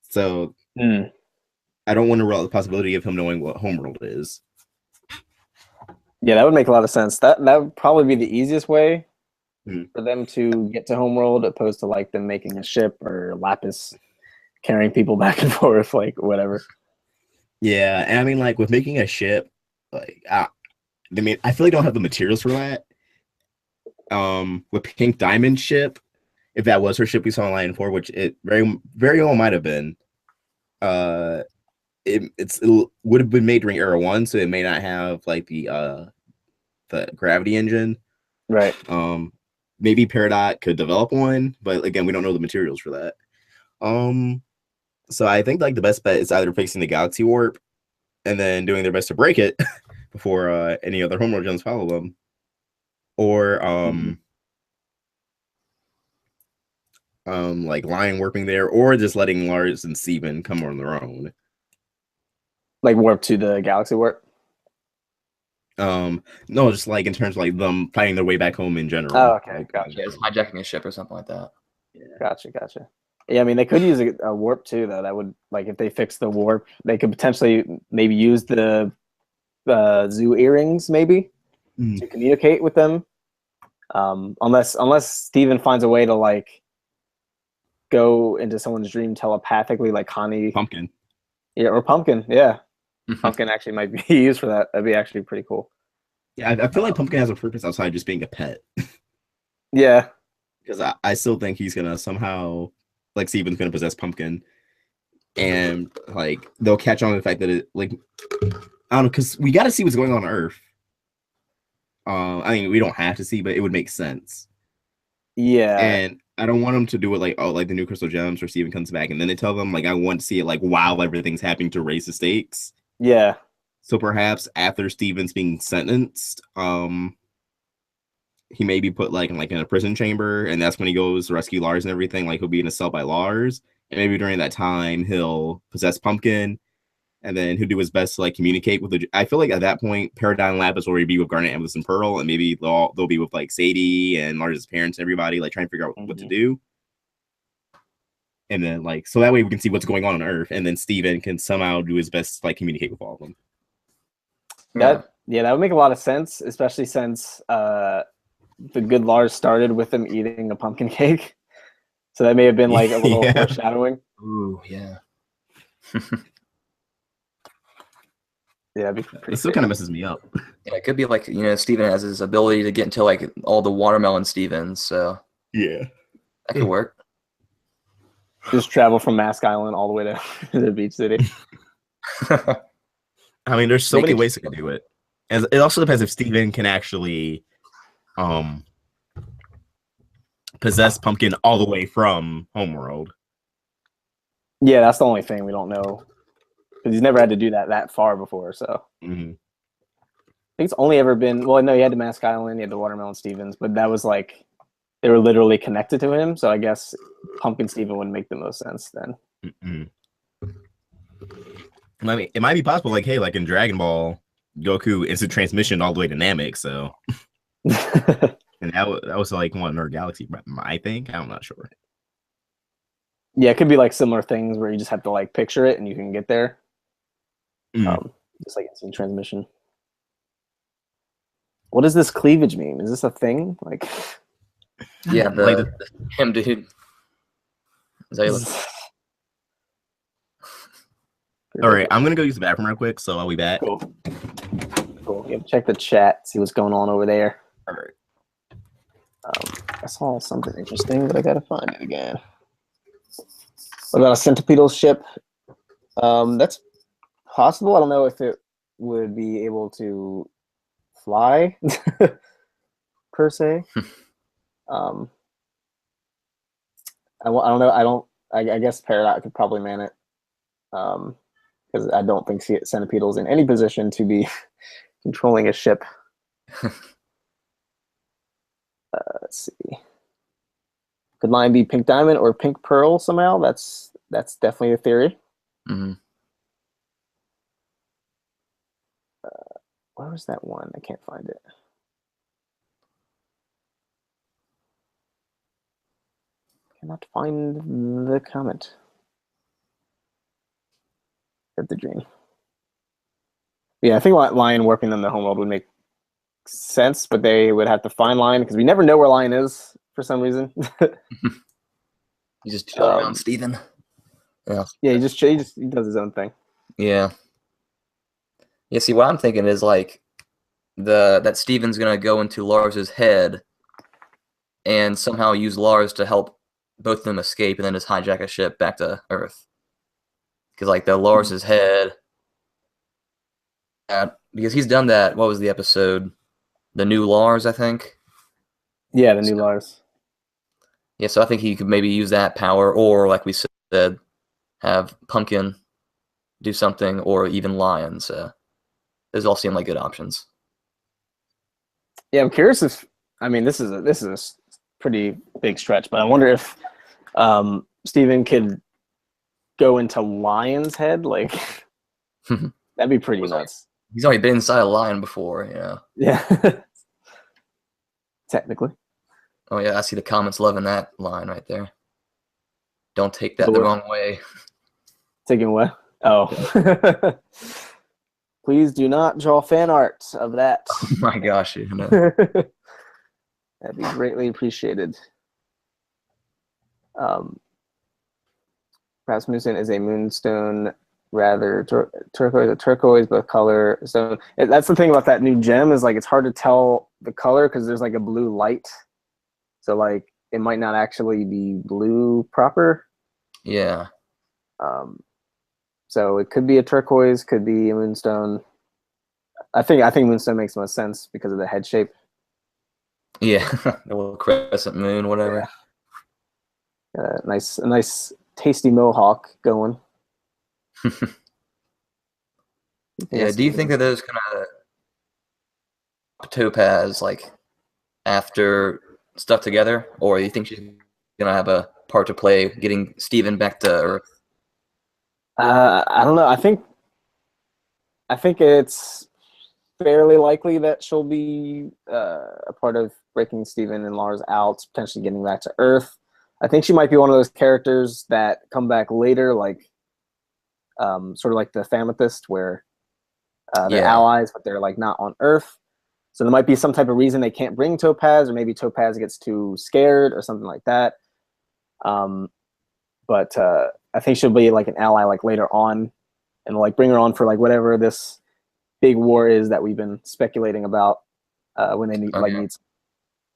So I don't want to rule out the possibility of him knowing what Homeworld is. Yeah, that would make a lot of sense. That would probably be the easiest way for them to get to Homeworld, opposed to like them making a ship or Lapis carrying people back and forth, like whatever. Yeah, and I mean, like with making a ship, like I mean, I feel like I don't have the materials for that. With Pink Diamond ship, if that was her ship we saw in Lion 4, which it very, very well might have been, it would have been made during Era 1, so it may not have like the gravity engine. Right. Maybe Peridot could develop one, but again, we don't know the materials for that. So I think like the best bet is either fixing the galaxy warp and then doing their best to break it before any other Homeworld gens follow them, or like line warping there, or just letting Lars and Steven come on their own. Like warp to the galaxy warp. No, just like in terms of like them finding their way back home in general. Oh, okay, like, gotcha. Yeah, it's hijacking a ship or something like that. Gotcha. Yeah, I mean they could use a warp too, though. That would like if they fix the warp, they could potentially maybe use the zoo earrings maybe to communicate with them. Unless Steven finds a way to like go into someone's dream telepathically, like Connie. Pumpkin. Yeah, or Pumpkin. Yeah, Pumpkin actually might be used for that. That'd be actually pretty cool. Yeah, I feel like Pumpkin has a purpose outside just being a pet. Yeah, because I still think he's gonna somehow, like, Steven's gonna possess Pumpkin, and like they'll catch on to the fact that it, like, I don't know, because we got to see what's going on Earth. I mean, we don't have to see, but it would make sense. Yeah, and I don't want them to do it like, oh, like the new Crystal Gems, where Steven comes back, and then they tell them like, I want to see it like while everything's happening to raise the stakes. Yeah. So perhaps after Steven's being sentenced, he may be put like in a prison chamber, and that's when he goes to rescue Lars and everything. Like he'll be in a cell by Lars, and maybe during that time he'll possess Pumpkin, and then he'll do his best to like communicate with the. I feel like at that point, Paradigm Lab is already be with Garnet, Amethyst, and Pearl, and maybe they'll be with like Sadie and Lars' parents and everybody, like trying to figure out what to do. And then like so that way we can see what's going on Earth, and then Steven can somehow do his best to like communicate with all of them. That would make a lot of sense, especially since the good Lars started with him eating a pumpkin cake. So that may have been like a little foreshadowing. Ooh, yeah. Yeah, it'd be pretty. It still kind of messes me up. Yeah, it could be like, Steven has his ability to get into like all the watermelon Stevens, so yeah, that could work. Just travel from Mask Island all the way to the beach city. I mean, there's so many ways to do it. And it also depends if Steven can actually possess Pumpkin all the way from Homeworld. Yeah, that's the only thing we don't know. Because he's never had to do that far before, so. I think it's only ever been, well, no, he had the Mask Island, he had the Watermelon Stevens, but that was like, they were literally connected to him, so I guess Pumpkin Steven would make the most sense then. I mean, it might be possible, like, hey, like in Dragon Ball, Goku instant transmission all the way to Namek, so. And that was like one in our galaxy, I think. I'm not sure. Yeah, it could be like similar things where you just have to like picture it and you can get there. Just like instant transmission. What does this cleavage mean? Is this a thing? Like, yeah, him dude. All right, I'm gonna go use the bathroom real quick, so I'll be back. Cool. Yeah, check the chat, see what's going on over there. All right. I saw something interesting, but I gotta find it again. What about a centipedal ship? That's possible. I don't know if it would be able to fly per se. I don't know. I guess Paradox could probably man it. Because I don't think Centipedal's in any position to be controlling a ship. Let's see. Could line be Pink Diamond or Pink Pearl somehow? That's definitely a theory. Where was that one? I can't find it. Cannot find the comment. Of the dream. Yeah, I think Lion warping them to Homeworld would make sense, but they would have to find Lion because we never know where Lion is for some reason. He's just chilling around Steven. Yeah, he does his own thing. Yeah. Yeah, see, what I'm thinking is like that Steven's gonna go into Lars's head and somehow use Lars to help both of them escape and then just hijack a ship back to Earth. Because like the Lars's head, because he's done that. What was the episode? The New Lars, I think. Yeah, the New Lars. Yeah, so I think he could maybe use that power, or like we said, have Pumpkin do something, or even Lions. Those all seem like good options. Yeah, I'm curious if this is a pretty big stretch, but I wonder if Steven could go into Lion's head. Like that'd be pretty nuts. He's already been inside a lion before, you know. Yeah. Technically. Oh yeah, I see the comments loving that line right there. Don't take that the wrong way. Taking away? Oh. Please do not draw fan art of that. Oh my gosh, you know. That'd be greatly appreciated. Rasmussen is a moonstone, rather turquoise, a turquoise, both color. So that's the thing about that new gem is like it's hard to tell the color because there's like a blue light. So like it might not actually be blue proper. Yeah. So it could be a turquoise, could be a moonstone. I think moonstone makes most sense because of the head shape. Yeah, the little crescent moon, whatever. Yeah. A nice tasty mohawk going. Yeah. Do you think that those kind of Topaz like after stuck together, or do you think she's gonna have a part to play getting Steven back to Earth? I don't know. I think it's fairly likely that she'll be a part of breaking Steven and Lars out, potentially getting back to Earth. I think she might be one of those characters that come back later, like sort of like the Famethist, where they're allies, but they're like not on Earth. So there might be some type of reason they can't bring Topaz, or maybe Topaz gets too scared or something like that. But I think she'll be like an ally like later on, and like bring her on for like whatever this big war is that we've been speculating about when they need need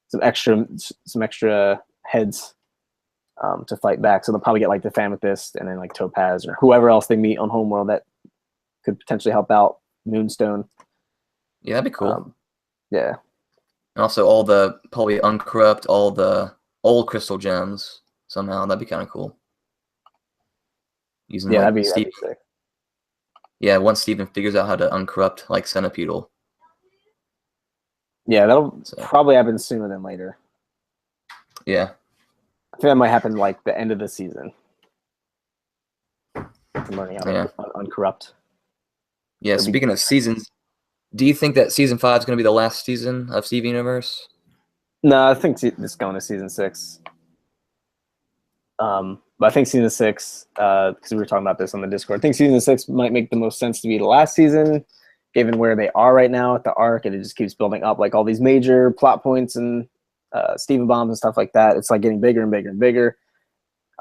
some extra heads to fight back. So they'll probably get like the Famethist and then like Topaz or whoever else they meet on Homeworld that could potentially help out Moonstone. Yeah, that'd be cool. Yeah. And also all the probably uncorrupt, all the old crystal gems somehow. That'd be kind of cool. Using that'd be sick. Yeah, once Steven figures out how to uncorrupt like Centipedal. Yeah, that'll probably happen sooner than later. Yeah. I think that might happen like the end of the season. I'm learning how to uncorrupt. Yeah, speaking of seasons, do you think that season 5 is going to be the last season of Steven Universe? No, I think it's going to season 6. But I think season 6, because we were talking about this on the Discord, I think season 6 might make the most sense to be the last season, given where they are right now at the arc, and it just keeps building up like all these major plot points and Steven bombs and stuff like that. It's like getting bigger and bigger and bigger.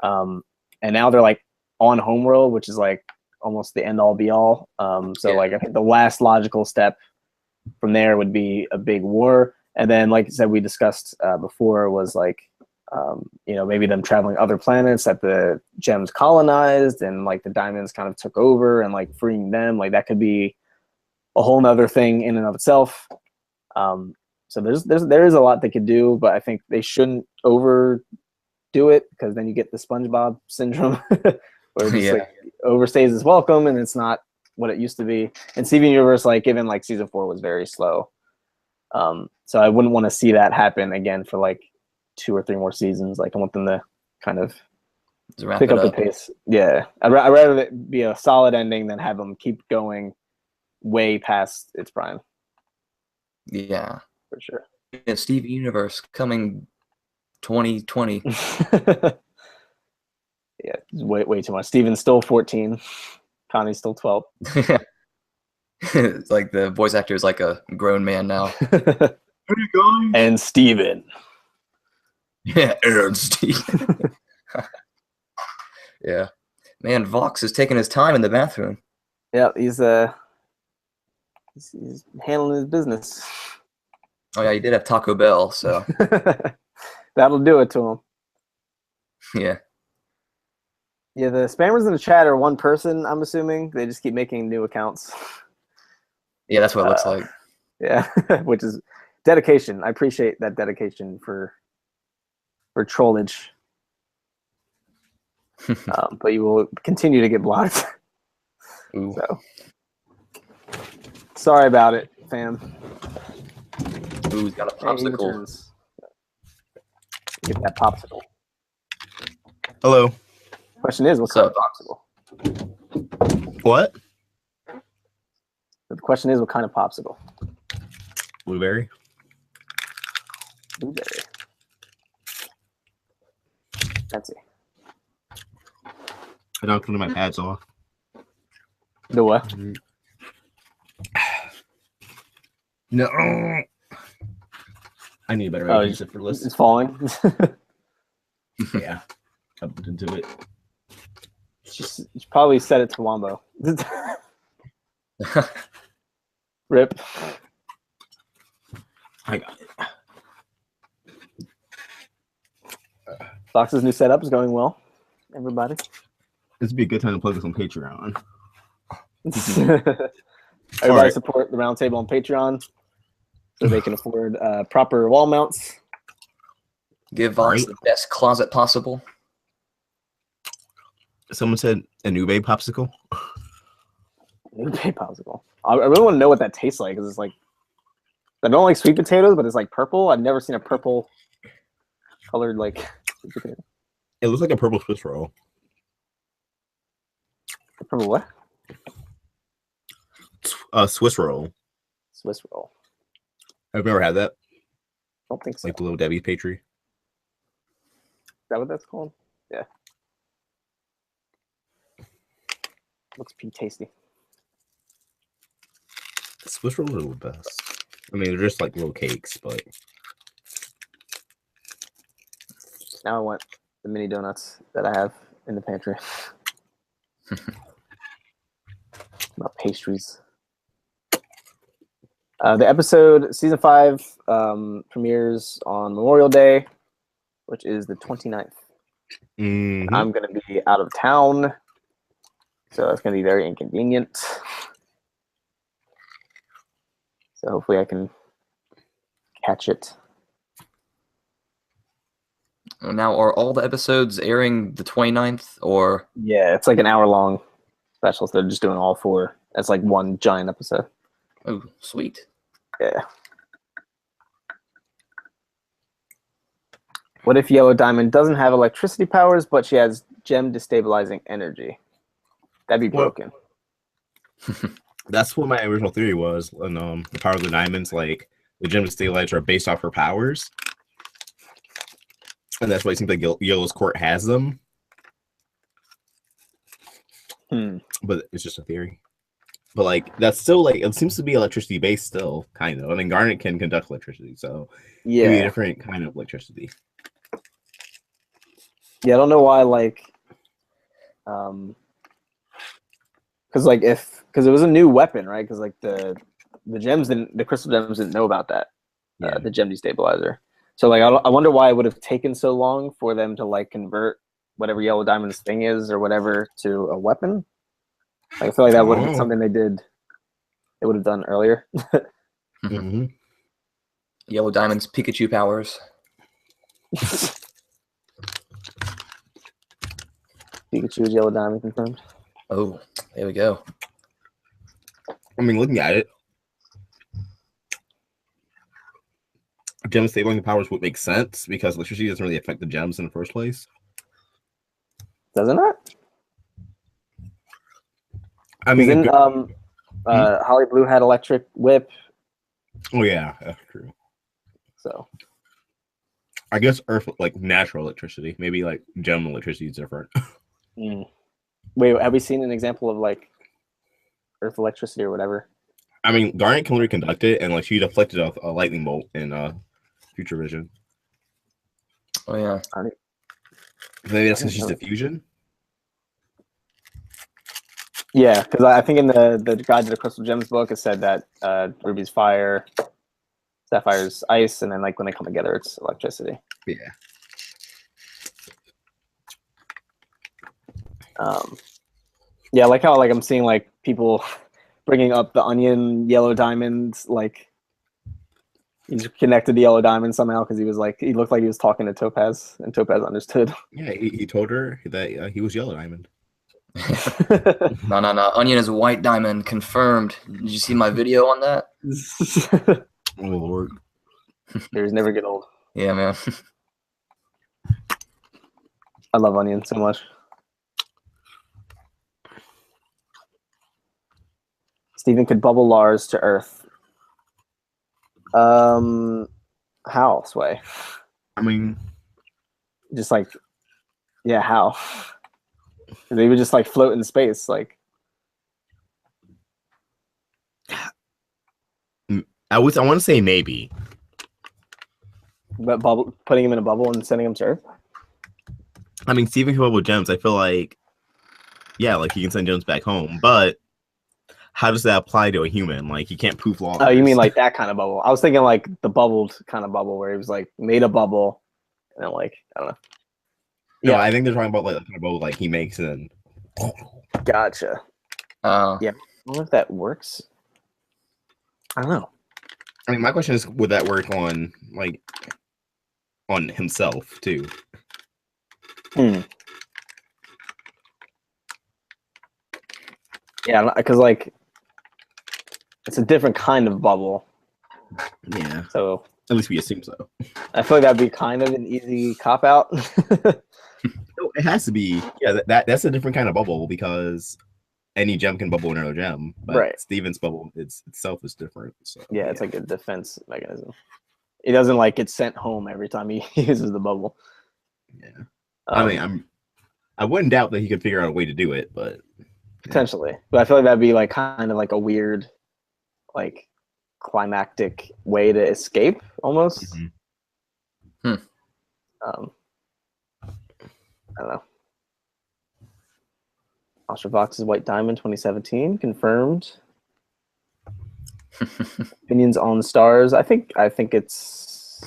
And now they're like on Homeworld, which is like almost the end all be all. Like I think the last logical step from there would be a big war. And then, like I said, we discussed before, was like, maybe them traveling other planets that the gems colonized and like the diamonds kind of took over and like freeing them. Like that could be a whole nother thing in and of itself. So there is a lot they could do, but I think they shouldn't overdo it because then you get the SpongeBob syndrome where it just like overstays its welcome and it's not what it used to be. And Steven Universe, like given like season 4 was very slow. So I wouldn't want to see that happen again for like 2 or 3 more seasons. Like I want them to kind of pick up the pace. Yeah, I'd rather it be a solid ending than have them keep going way past its prime. Yeah, for sure. Yeah, Steven Universe coming 2020. Yeah, way too much. Steven's still 14. Connie's still 12. It's like the voice actor is like a grown man now. And Steven. Yeah, and Steven. Yeah. Man, Vox is taking his time in the bathroom. Yeah, he's handling his business. Oh yeah, he did have Taco Bell, so that'll do it to him. Yeah. Yeah, the spammers in the chat are one person, I'm assuming. They just keep making new accounts. Yeah, that's what it looks like. Yeah, which is dedication. I appreciate that dedication for trollage. but you will continue to get blocked. Ooh. So, sorry about it, fam. Ooh, he's got a Hey, he popsicle. returns. Get that popsicle. Hello. Question is, what So- kind of popsicle? What? The question is, what kind of popsicle? Blueberry. Blueberry. Fancy. I don't clean my pads off. The what? No. I need a better Oh, way to use it for lists. It's falling. Yeah. I bumped into it. You should probably set it to Wombo. Rip. I got it. Fox's new setup is going well. Everybody. This would be a good time to plug this on Patreon. Everybody Alright. support the Roundtable on Patreon so they can afford proper wall mounts. Give Vox Right. the best closet possible. Someone said a Nube popsicle. Newbie popsicle. I really want to know what that tastes like because it's like I don't like sweet potatoes, but it's like purple. I've never seen a purple colored like sweet potato. It looks like a purple Swiss roll. Purple what? Swiss roll. Swiss roll. Have you ever had that? Don't think so. Like the little Debbie's pastry. Is that what that's called? Yeah. Looks pretty tasty. Swiss rolls are the best. I mean, they're just like little cakes, but Now I want the mini donuts that I have in the pantry. About pastries. The episode, season 5, premieres on Memorial Day, which is the 29th. Mhm. I'm going to be out of town, so it's going to be very inconvenient. So hopefully I can catch it. Now, are all the episodes airing the 29th, or Yeah, it's like an hour-long special, so they're just doing all 4. It's like one giant episode. oh, sweet. Yeah. What if Yellow Diamond doesn't have electricity powers, but she has gem destabilizing energy? That'd be Well- broken. That's what my original theory was. And the power of the diamonds, like the gem stabilizers, are based off her powers, and that's why it seems like Yellow's court has them. But it's just a theory. But like that's still like it seems to be electricity based still, kind of. I mean, Garnet can conduct electricity, so maybe a Yeah. different kind of electricity. Yeah, I don't know why, like, because like because it was a new weapon, right? Because like the crystal gems didn't know about that. Yeah. The gem destabilizer. So like I wonder why it would have taken so long for them to like convert whatever Yellow Diamond's thing is or whatever to a weapon. Like, I feel like that would have been Oh. something they would have done earlier. Mm-hmm. Yellow Diamond's Pikachu powers. Pikachu's Yellow Diamond confirmed. Oh, there we go. I mean, looking at it, gem stabilizing powers would make sense because electricity doesn't really affect the gems in the first place. Does it not? I mean, Then Holly Blue had electric whip, oh yeah, that's true. so I guess Earth, like natural electricity, maybe like gem electricity is different. Wait, have we seen an example of like Earth electricity or whatever? I mean, Garnet can literally conduct it, and like she deflected a lightning bolt in Future Vision. Oh yeah. Maybe that's because she's diffusion. Yeah, because I think in the Guide to the Crystal Gems book, it said that Ruby's fire, Sapphire's ice, and then like when they come together, it's electricity. Yeah. Yeah, I like how like I'm seeing like people bringing up the Onion Yellow Diamonds like He just connected the yellow diamond somehow because he looked like he was talking to Topaz, and Topaz understood. Yeah, he told her that he was Yellow Diamond. No. Onion is a white diamond, confirmed. Did you see my video on that? Oh Lord. There's never get old. Yeah, man. I love Onion so much. Steven could bubble Lars to Earth. How, Sway? I mean, Just like, yeah, how? They would just like float in space, like. I want to say maybe. But putting him in a bubble and sending him to Earth. I mean, Steven can bubble gems. I feel like, yeah, like he can send gems back home, but how does that apply to a human? Like, he can't poof Lars. Oh, you mean like that kind of bubble? I was thinking like the bubbled kind of bubble where he was like made a bubble, and then like I don't know. No, Yeah. I think they're talking about like the kind of bubble like he makes and. Gotcha. Yeah, I don't know if that works. I don't know. I mean, my question is, would that work on himself too? Yeah, because like it's a different kind of bubble. Yeah. So At least we assume so. I feel like that'd be kind of an easy cop out. It has to be. Yeah, that's a different kind of bubble because any gem can bubble another gem. But Right. Steven's bubble itself is different. So Yeah, it's like a defense mechanism. It doesn't like get sent home every time he uses the bubble. Yeah. I mean, I wouldn't doubt that he could figure out a way to do it, but potentially. But I feel like that'd be like kind of like a weird, like climactic way to escape almost. Hmm. I don't know. Astrovox's White Diamond 2017 confirmed. Opinions on stars. I think it's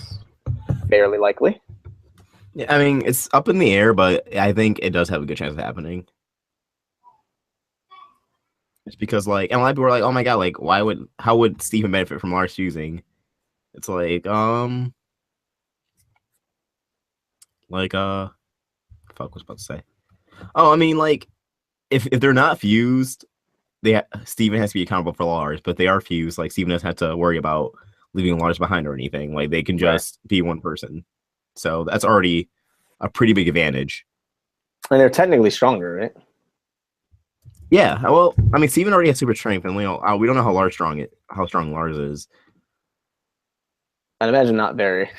fairly likely. yeah, I mean, it's up in the air, but I think it does have a good chance of happening. It's because like, and a lot of people are like, "Oh my god, like, how would Steven benefit from Lars fusing?" It's like, fuck, was I about to say? Oh, I mean, like, if they're not fused, Steven has to be accountable for Lars, but if they are fused, like Steven doesn't have to worry about leaving Lars behind or anything. Like they can just be one person. So that's already a pretty big advantage. And they're technically stronger, right? Yeah. Well, I mean, Steven already has super strength, and we don't know how strong Lars is. I'd imagine not very.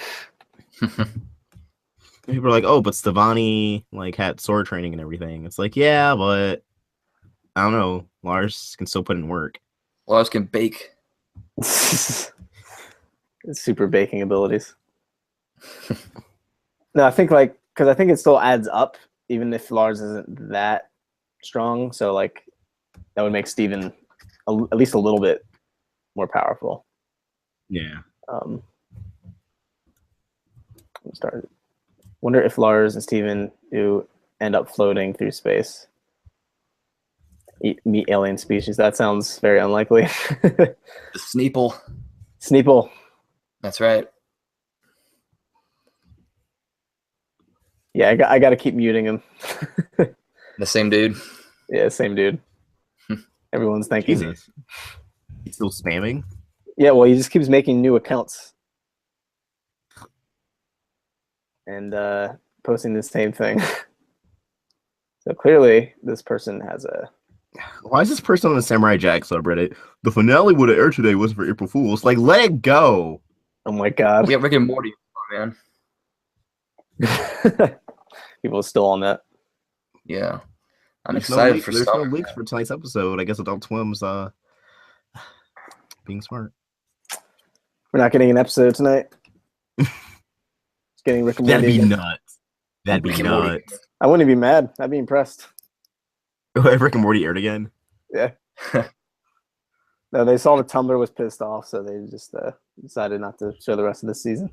People are like, "Oh, but Stevani like had sword training and everything." It's like, yeah, but I don't know. Lars can still put in work. Lars can bake. Super baking abilities. No, I think like because I think it still adds up even if Lars isn't that strong. So like that would make Steven at least a little bit more powerful. Yeah. Started. Wonder if Lars and Steven do end up floating through space. Meet alien species. That sounds very unlikely. The Sneeple. Sneeple. That's right. Yeah, I got to keep muting him. The same dude. Yeah, same dude. Everyone's thinking. Jesus. He's still spamming? Yeah, well, he just keeps making new accounts. And posting the same thing. So clearly, this person has a... Why is this person on the Samurai Jack subreddit? The finale would have aired today was for April Fools. Like, let it go. Oh my god. We got Rick and Morty, man. People are still on that. Yeah. I'm There's excited for There's summer. no leaks for tonight's episode. I guess Adult Swim's being smart. We're not getting an episode tonight. Just getting Rick and Morty. That'd be again. nuts. That'd be Rick and Morty. nuts. I wouldn't be mad. I'd be impressed. Rick and Morty aired again. Yeah. No, they saw the Tumblr was pissed off, so they just decided not to show the rest of the season.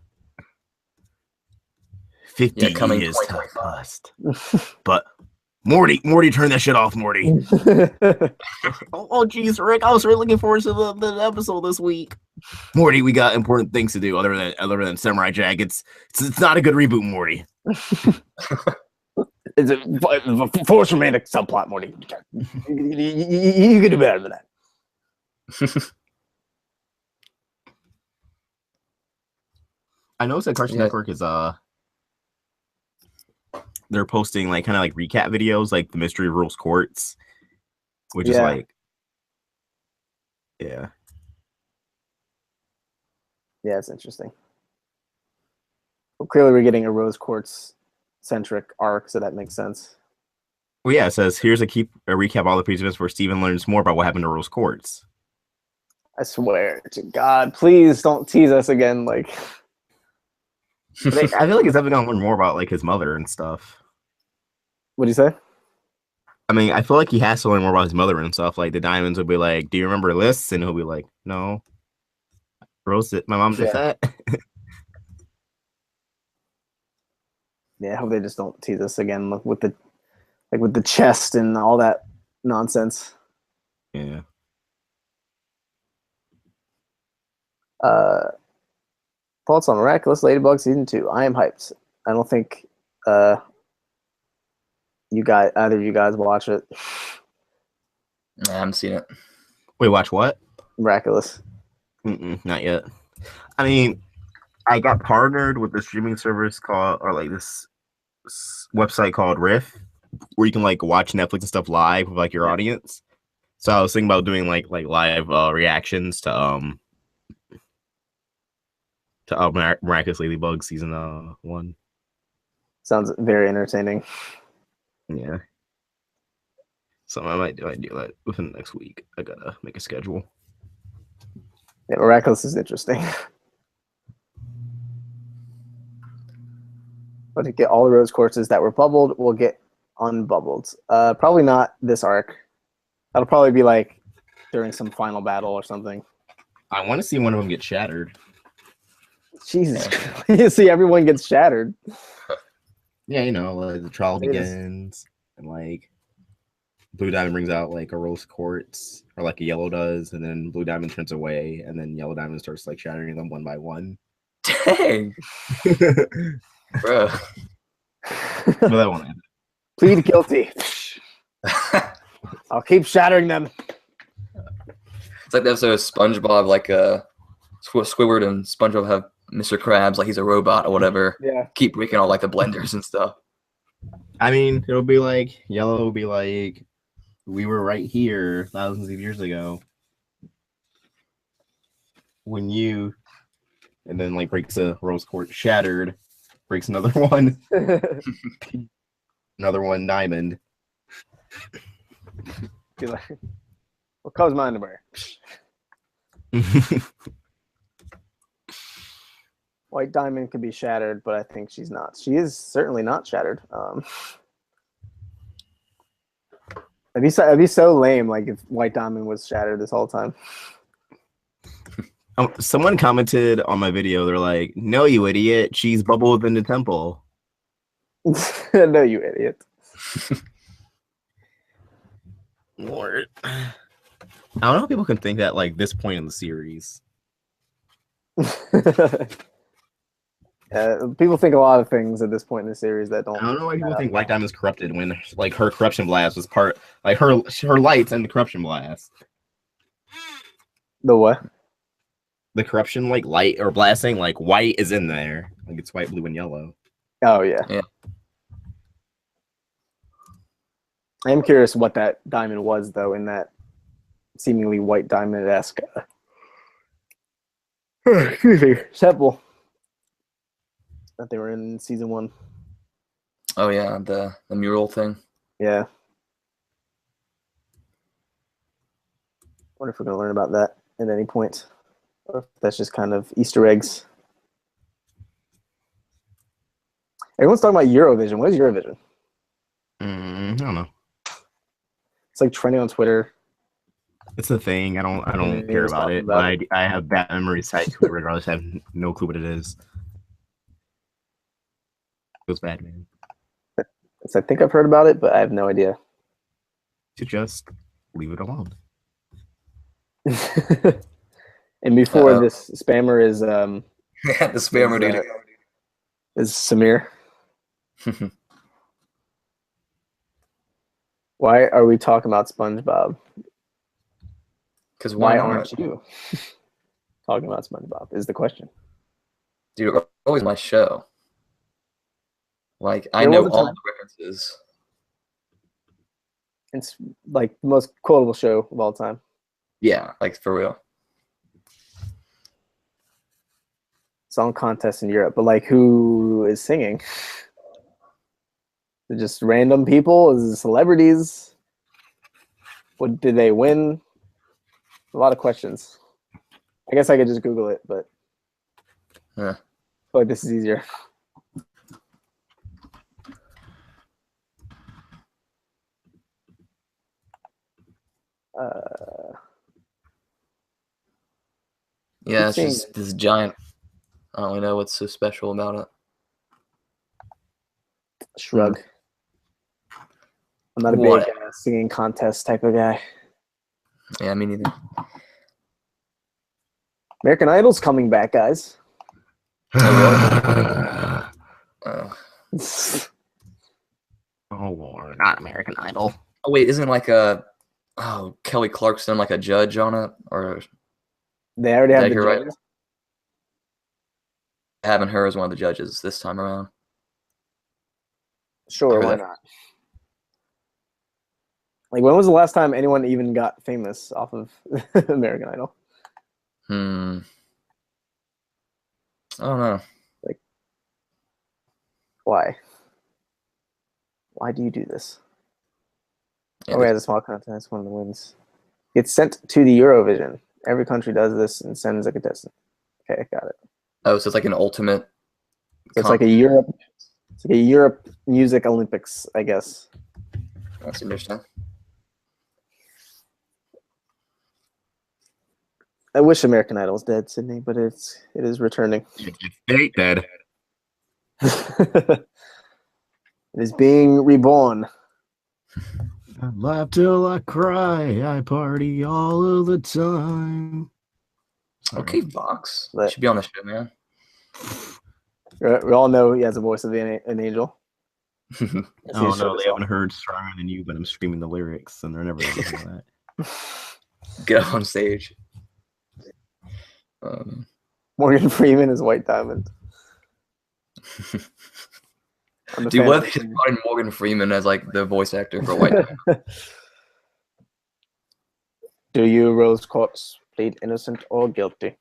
50 Yeah, coming years to 2025. bust. But Morty, turn that shit off, Morty. Oh, geez, Rick, I was really looking forward to the episode this week. Morty, we got important things to do other than Samurai Jack. It's not a good reboot, Morty. It's a forced romantic subplot, Morty. You can do better than that. I noticed that Cartoon Network is they're posting like kind of like recap videos, like the Mystery of Rose Quartz, which is like, yeah, it's interesting. Well, clearly, we're getting a Rose Quartz centric arc, so that makes sense. Well, yeah, it says here's a recap of all the previous events where Steven learns more about what happened to Rose Quartz. I swear to God, please don't tease us again. Like, I feel like it's definitely gonna learn more about like his mother and stuff. What do you say? I mean, I feel like he has to learn more about his mother and stuff. Like the Diamonds will be like, "Do you remember lists?" And he'll be like, "No, Rose, my mom did that." Yeah, I hope they just don't tease us again with the chest and all that nonsense. Yeah. Thoughts on Miraculous Ladybug season 2? I am hyped. I don't think either of you guys watch it. I haven't seen it. Wait, watch what? Miraculous. Not yet. I mean, I got partnered with the streaming service this website called Riff, where you can like watch Netflix and stuff live with like your audience. So I was thinking about doing like live reactions to Miraculous Ladybug season 1. Sounds very entertaining. Yeah. So I might do that within the next week. I gotta make a schedule. Yeah, Miraculous is interesting. But to get all the Rose Quartzes that were bubbled, we'll get unbubbled. Probably not this arc. That'll probably be like during some final battle or something. I want to see one of them get shattered. Jesus, you see everyone gets shattered. Yeah, like the trial begins, and like Blue Diamond brings out like a Rose Quartz, or like a Yellow does, and then Blue Diamond turns away, and then Yellow Diamond starts like shattering them one by one. Dang, bro. But that won't happen. Plead guilty. I'll keep shattering them. It's like the episode of SpongeBob, like Squidward and SpongeBob have Mr. Krabs, like he's a robot or whatever. Yeah. Keep breaking all like the blenders and stuff. I mean, it'll be like Yellow will be like, we were right here thousands of years ago when you, and then like breaks a Rose Quartz shattered, breaks another one, another one Diamond. Be like, what comes my underwear? White Diamond could be shattered, but I think she's not. She is certainly not shattered. It'd be so lame, like if White Diamond was shattered this whole time. Someone commented on my video. They're like, "No, you idiot! She's bubbled in the temple." No, you idiot. Lord, I don't know how people can think that like this point in the series. People think a lot of things at this point in the series that don't. I don't know why people think White Diamond's corrupted when like her corruption blast was part, like her lights and the corruption blast. The what? The corruption like light or blasting, like white is in there, like it's white, blue, and yellow. Oh yeah. I am curious what that diamond was though in that seemingly White Diamond-esque. Excuse me, temple that they were in season 1. Oh yeah, the mural thing. Yeah. Wonder if we're gonna learn about that at any point, or if that's just kind of Easter eggs. Everyone's talking about Eurovision. What is Eurovision? I don't know. It's like trending on Twitter. It's a thing. I don't care about it. But I have bad memories tied to it. Regardless, I have no clue what it is. It was bad, man. I think I've heard about it, but I have no idea. To just leave it alone. And before this spammer is the spammer dude is Samir. Why are we talking about SpongeBob? Because why aren't you talking about SpongeBob is the question. Dude, always my show. Like, I know all the references. It's like the most quotable show of all time. Yeah, like for real. Song contest in Europe, but like who is singing? Is it just random people? Is it celebrities? What did they win? A lot of questions. I guess I could just Google it, but yeah. I feel like this is easier. Yeah, it's just this giant. I don't really know what's so special about it. Shrug. I'm not a big singing contest type of guy. Yeah, me neither. American Idol's coming back, guys. Oh Lord, not American Idol. Oh wait, isn't like Kelly Clarkson like a judge on it, or they already have the judges? Right? Having her as one of the judges this time around. Sure, why not? Like, when was the last time anyone even got famous off of American Idol? I don't know. Like, why? Why do you do this? Yeah, has a small contest, one of the wins. It's sent to the Eurovision. Every country does this and sends a contestant. Okay, got it. Oh, so it's like an ultimate. So it's like a Europe. It's like a Europe Music Olympics, I guess. That's interesting. I wish American Idol's dead, Sydney, but it is returning. It ain't dead. It is being reborn. I laugh till I cry. I party all of the time. Okay, Vox. Should be on the show, man. We all know he has the voice of an angel. Oh no, they haven't heard "Stronger Than You," but I'm screaming the lyrics, and they're never going to hear that. Get up on stage. Morgan Freeman is White Diamond. Dude, what if they just brought in Morgan Freeman as like the voice actor for White Diamond? Do you, Rose Quartz, plead innocent or guilty?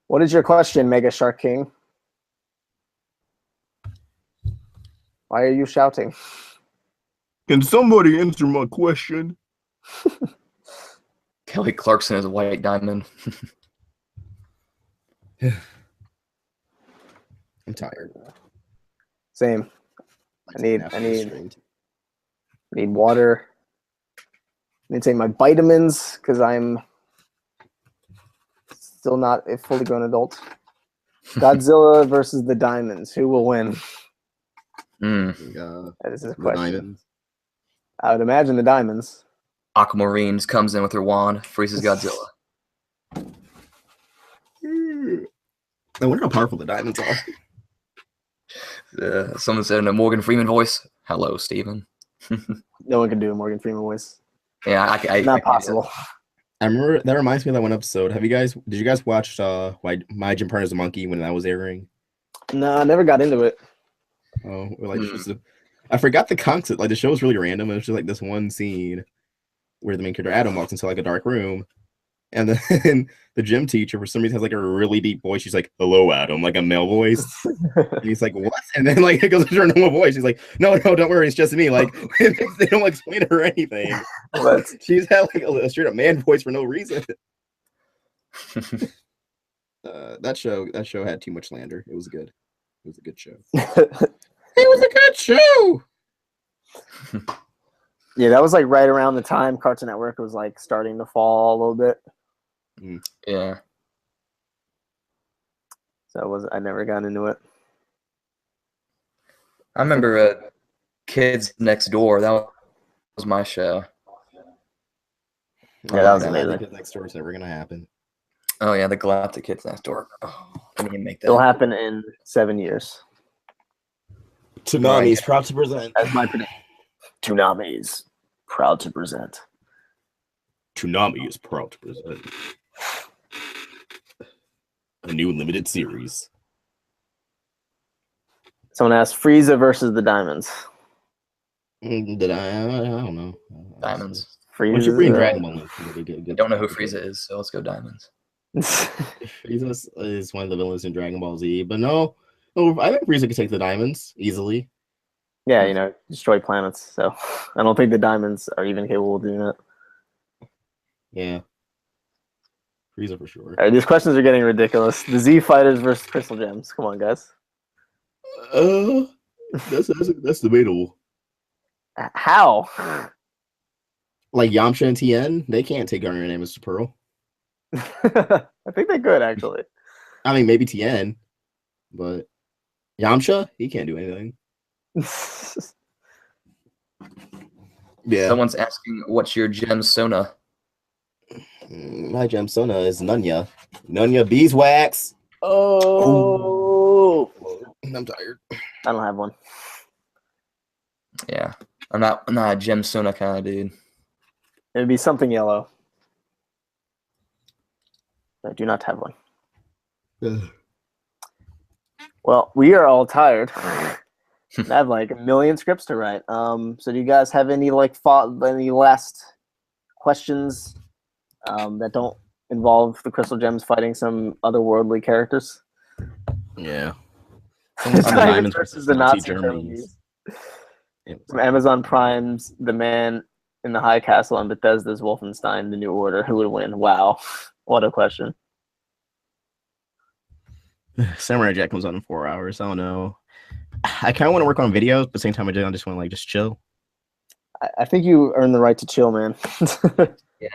What is your question, Mega Shark King? Why are you shouting? Can somebody answer my question? Kelly Clarkson is a White Diamond. I'm tired. Same. I need water. I need to take my vitamins because I'm still not a fully grown adult. Godzilla versus the Diamonds. Who will win? That is his question. Diamonds. I would imagine the Diamonds. Aquamarines comes in with her wand, freezes Godzilla. I wonder how powerful the Diamonds are. Someone said in a Morgan Freeman voice, "Hello, Steven." No one can do a Morgan Freeman voice. Yeah, not possible. I remember that reminds me of that one episode. Did you guys watch Why My Gym Partner's a Monkey when that was airing? No, I never got into it. Oh, like I forgot the concept. Like the show was really random. It was just like this one scene where the main character Adam walks into like a dark room, and then the gym teacher for some reason has like a really deep voice. She's like, "Hello, Adam," like a male voice. And he's like, "What?" And then like it goes to her normal voice. She's like, "No, don't worry, it's just me." Like they don't explain to her anything. But she's had like a straight up man voice for no reason. That show had too much slander. It was good. It was a good show. It was a good show. Yeah, that was like right around the time Cartoon Network was like starting to fall a little bit. Yeah. So I never got into it. I remember Kids Next Door. That was my show. Yeah, that was God, amazing. Because next door is never gonna happen. Oh yeah, the Galactic Kids Next Door. Oh, I didn't even make that. It'll happen in 7 years. Toonami is proud to present. That's my prediction. Toonami is proud to present. Toonami is proud to present a new limited series. Someone asked Frieza versus the Diamonds. Did I don't know. Diamonds. Once you bring Frieza. Dragon Ball in, I don't know who Frieza is, so let's go Diamonds. Frieza is one of the villains in Dragon Ball Z, but no, I think Frieza could take the diamonds easily. Yeah, you know, destroy planets. So I don't think the Diamonds are even capable of doing that. Yeah, Frieza for sure. All right, these questions are getting ridiculous. The Z Fighters versus Crystal Gems. Come on, guys. That's debatable. How? Like Yamcha and Tien, they can't take Iron and Mr. Pearl. I think they could actually. I mean, maybe Tien, but Yamcha, he can't do anything. Yeah. Someone's asking, what's your gem Sona? My gem Sona is Nunya. Nunya beeswax. Oh, I'm tired. I don't have one. Yeah, I'm not a gem Sona kind of dude. It would be something yellow. I do not have one. Well, we are all tired. I have like a million scripts to write. So do you guys have any any last questions that don't involve the Crystal Gems fighting some otherworldly characters? Yeah. Diamonds versus the Nazi Germans. From Amazon Prime's The Man in the High Castle and Bethesda's Wolfenstein: The New Order. Who would win? Wow, what a question. Samurai Jack comes out in 4 hours. I don't know. I kind of want to work on videos, but at the same time, I just want to like just chill. I think you earn the right to chill, man. Yeah.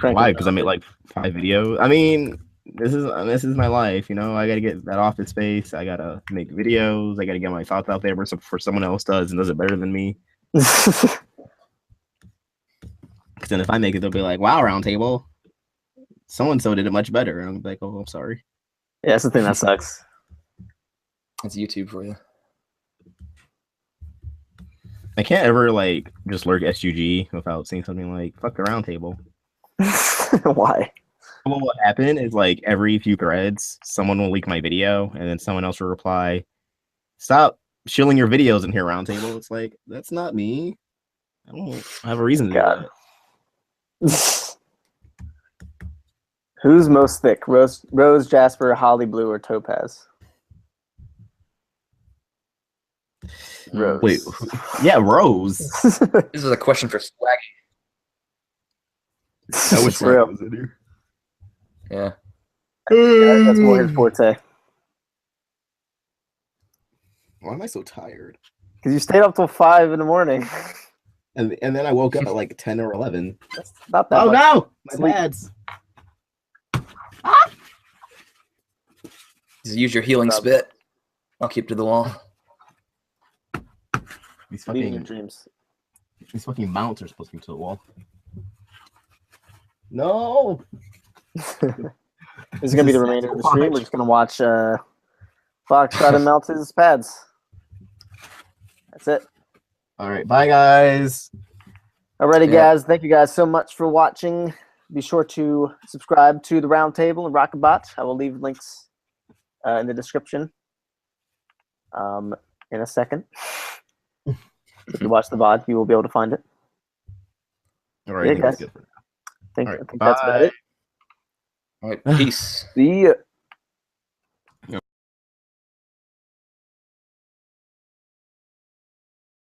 Why? Because I made like 5 videos. I mean, this is my life. You know, I gotta get that office space. I gotta make videos. I gotta get my thoughts out there for someone else does and does it better than me. Because then if I make it, they'll be like, "Wow, Roundtable, so and so did it much better." And I'm like, "Oh, I'm sorry." Yeah, that's the thing that sucks. That's YouTube for you. I can't ever like just lurk SUG without seeing something like "fuck the Roundtable." Why? What will happen is like every few threads, someone will leak my video, and then someone else will reply, "Stop shilling your videos in here, Roundtable." It's like, that's not me. I don't have a reason to do that. Who's most thick? Rose, Jasper, Holly Blue, or Topaz? Rose. Wait, yeah, Rose. This is a question for Swaggy. That was For real. was in here. Yeah. Yeah, that's more his forte. Why am I so tired? Because you stayed up till 5 in the morning. And then I woke up at like 10 or 11. That's not that Oh much. no, my sleep. pads. Just use your healing spit. I'll keep to the wall. These Leading your fucking dreams. mounts are supposed to be to the wall. No. This is gonna be the remainder of the stream. We're just gonna watch Fox try to melt his pads. That's it. All right, bye guys. Alrighty, Yeah. guys. Thank you guys so much for watching. Be sure to subscribe to the Roundtable and Rocketbot. I will leave links in the description in a second. If you watch the VOD, you will be able to find it. All right, Yeah, I think that's guys. good for now. I think All right, that's about it. All right, peace. See ya.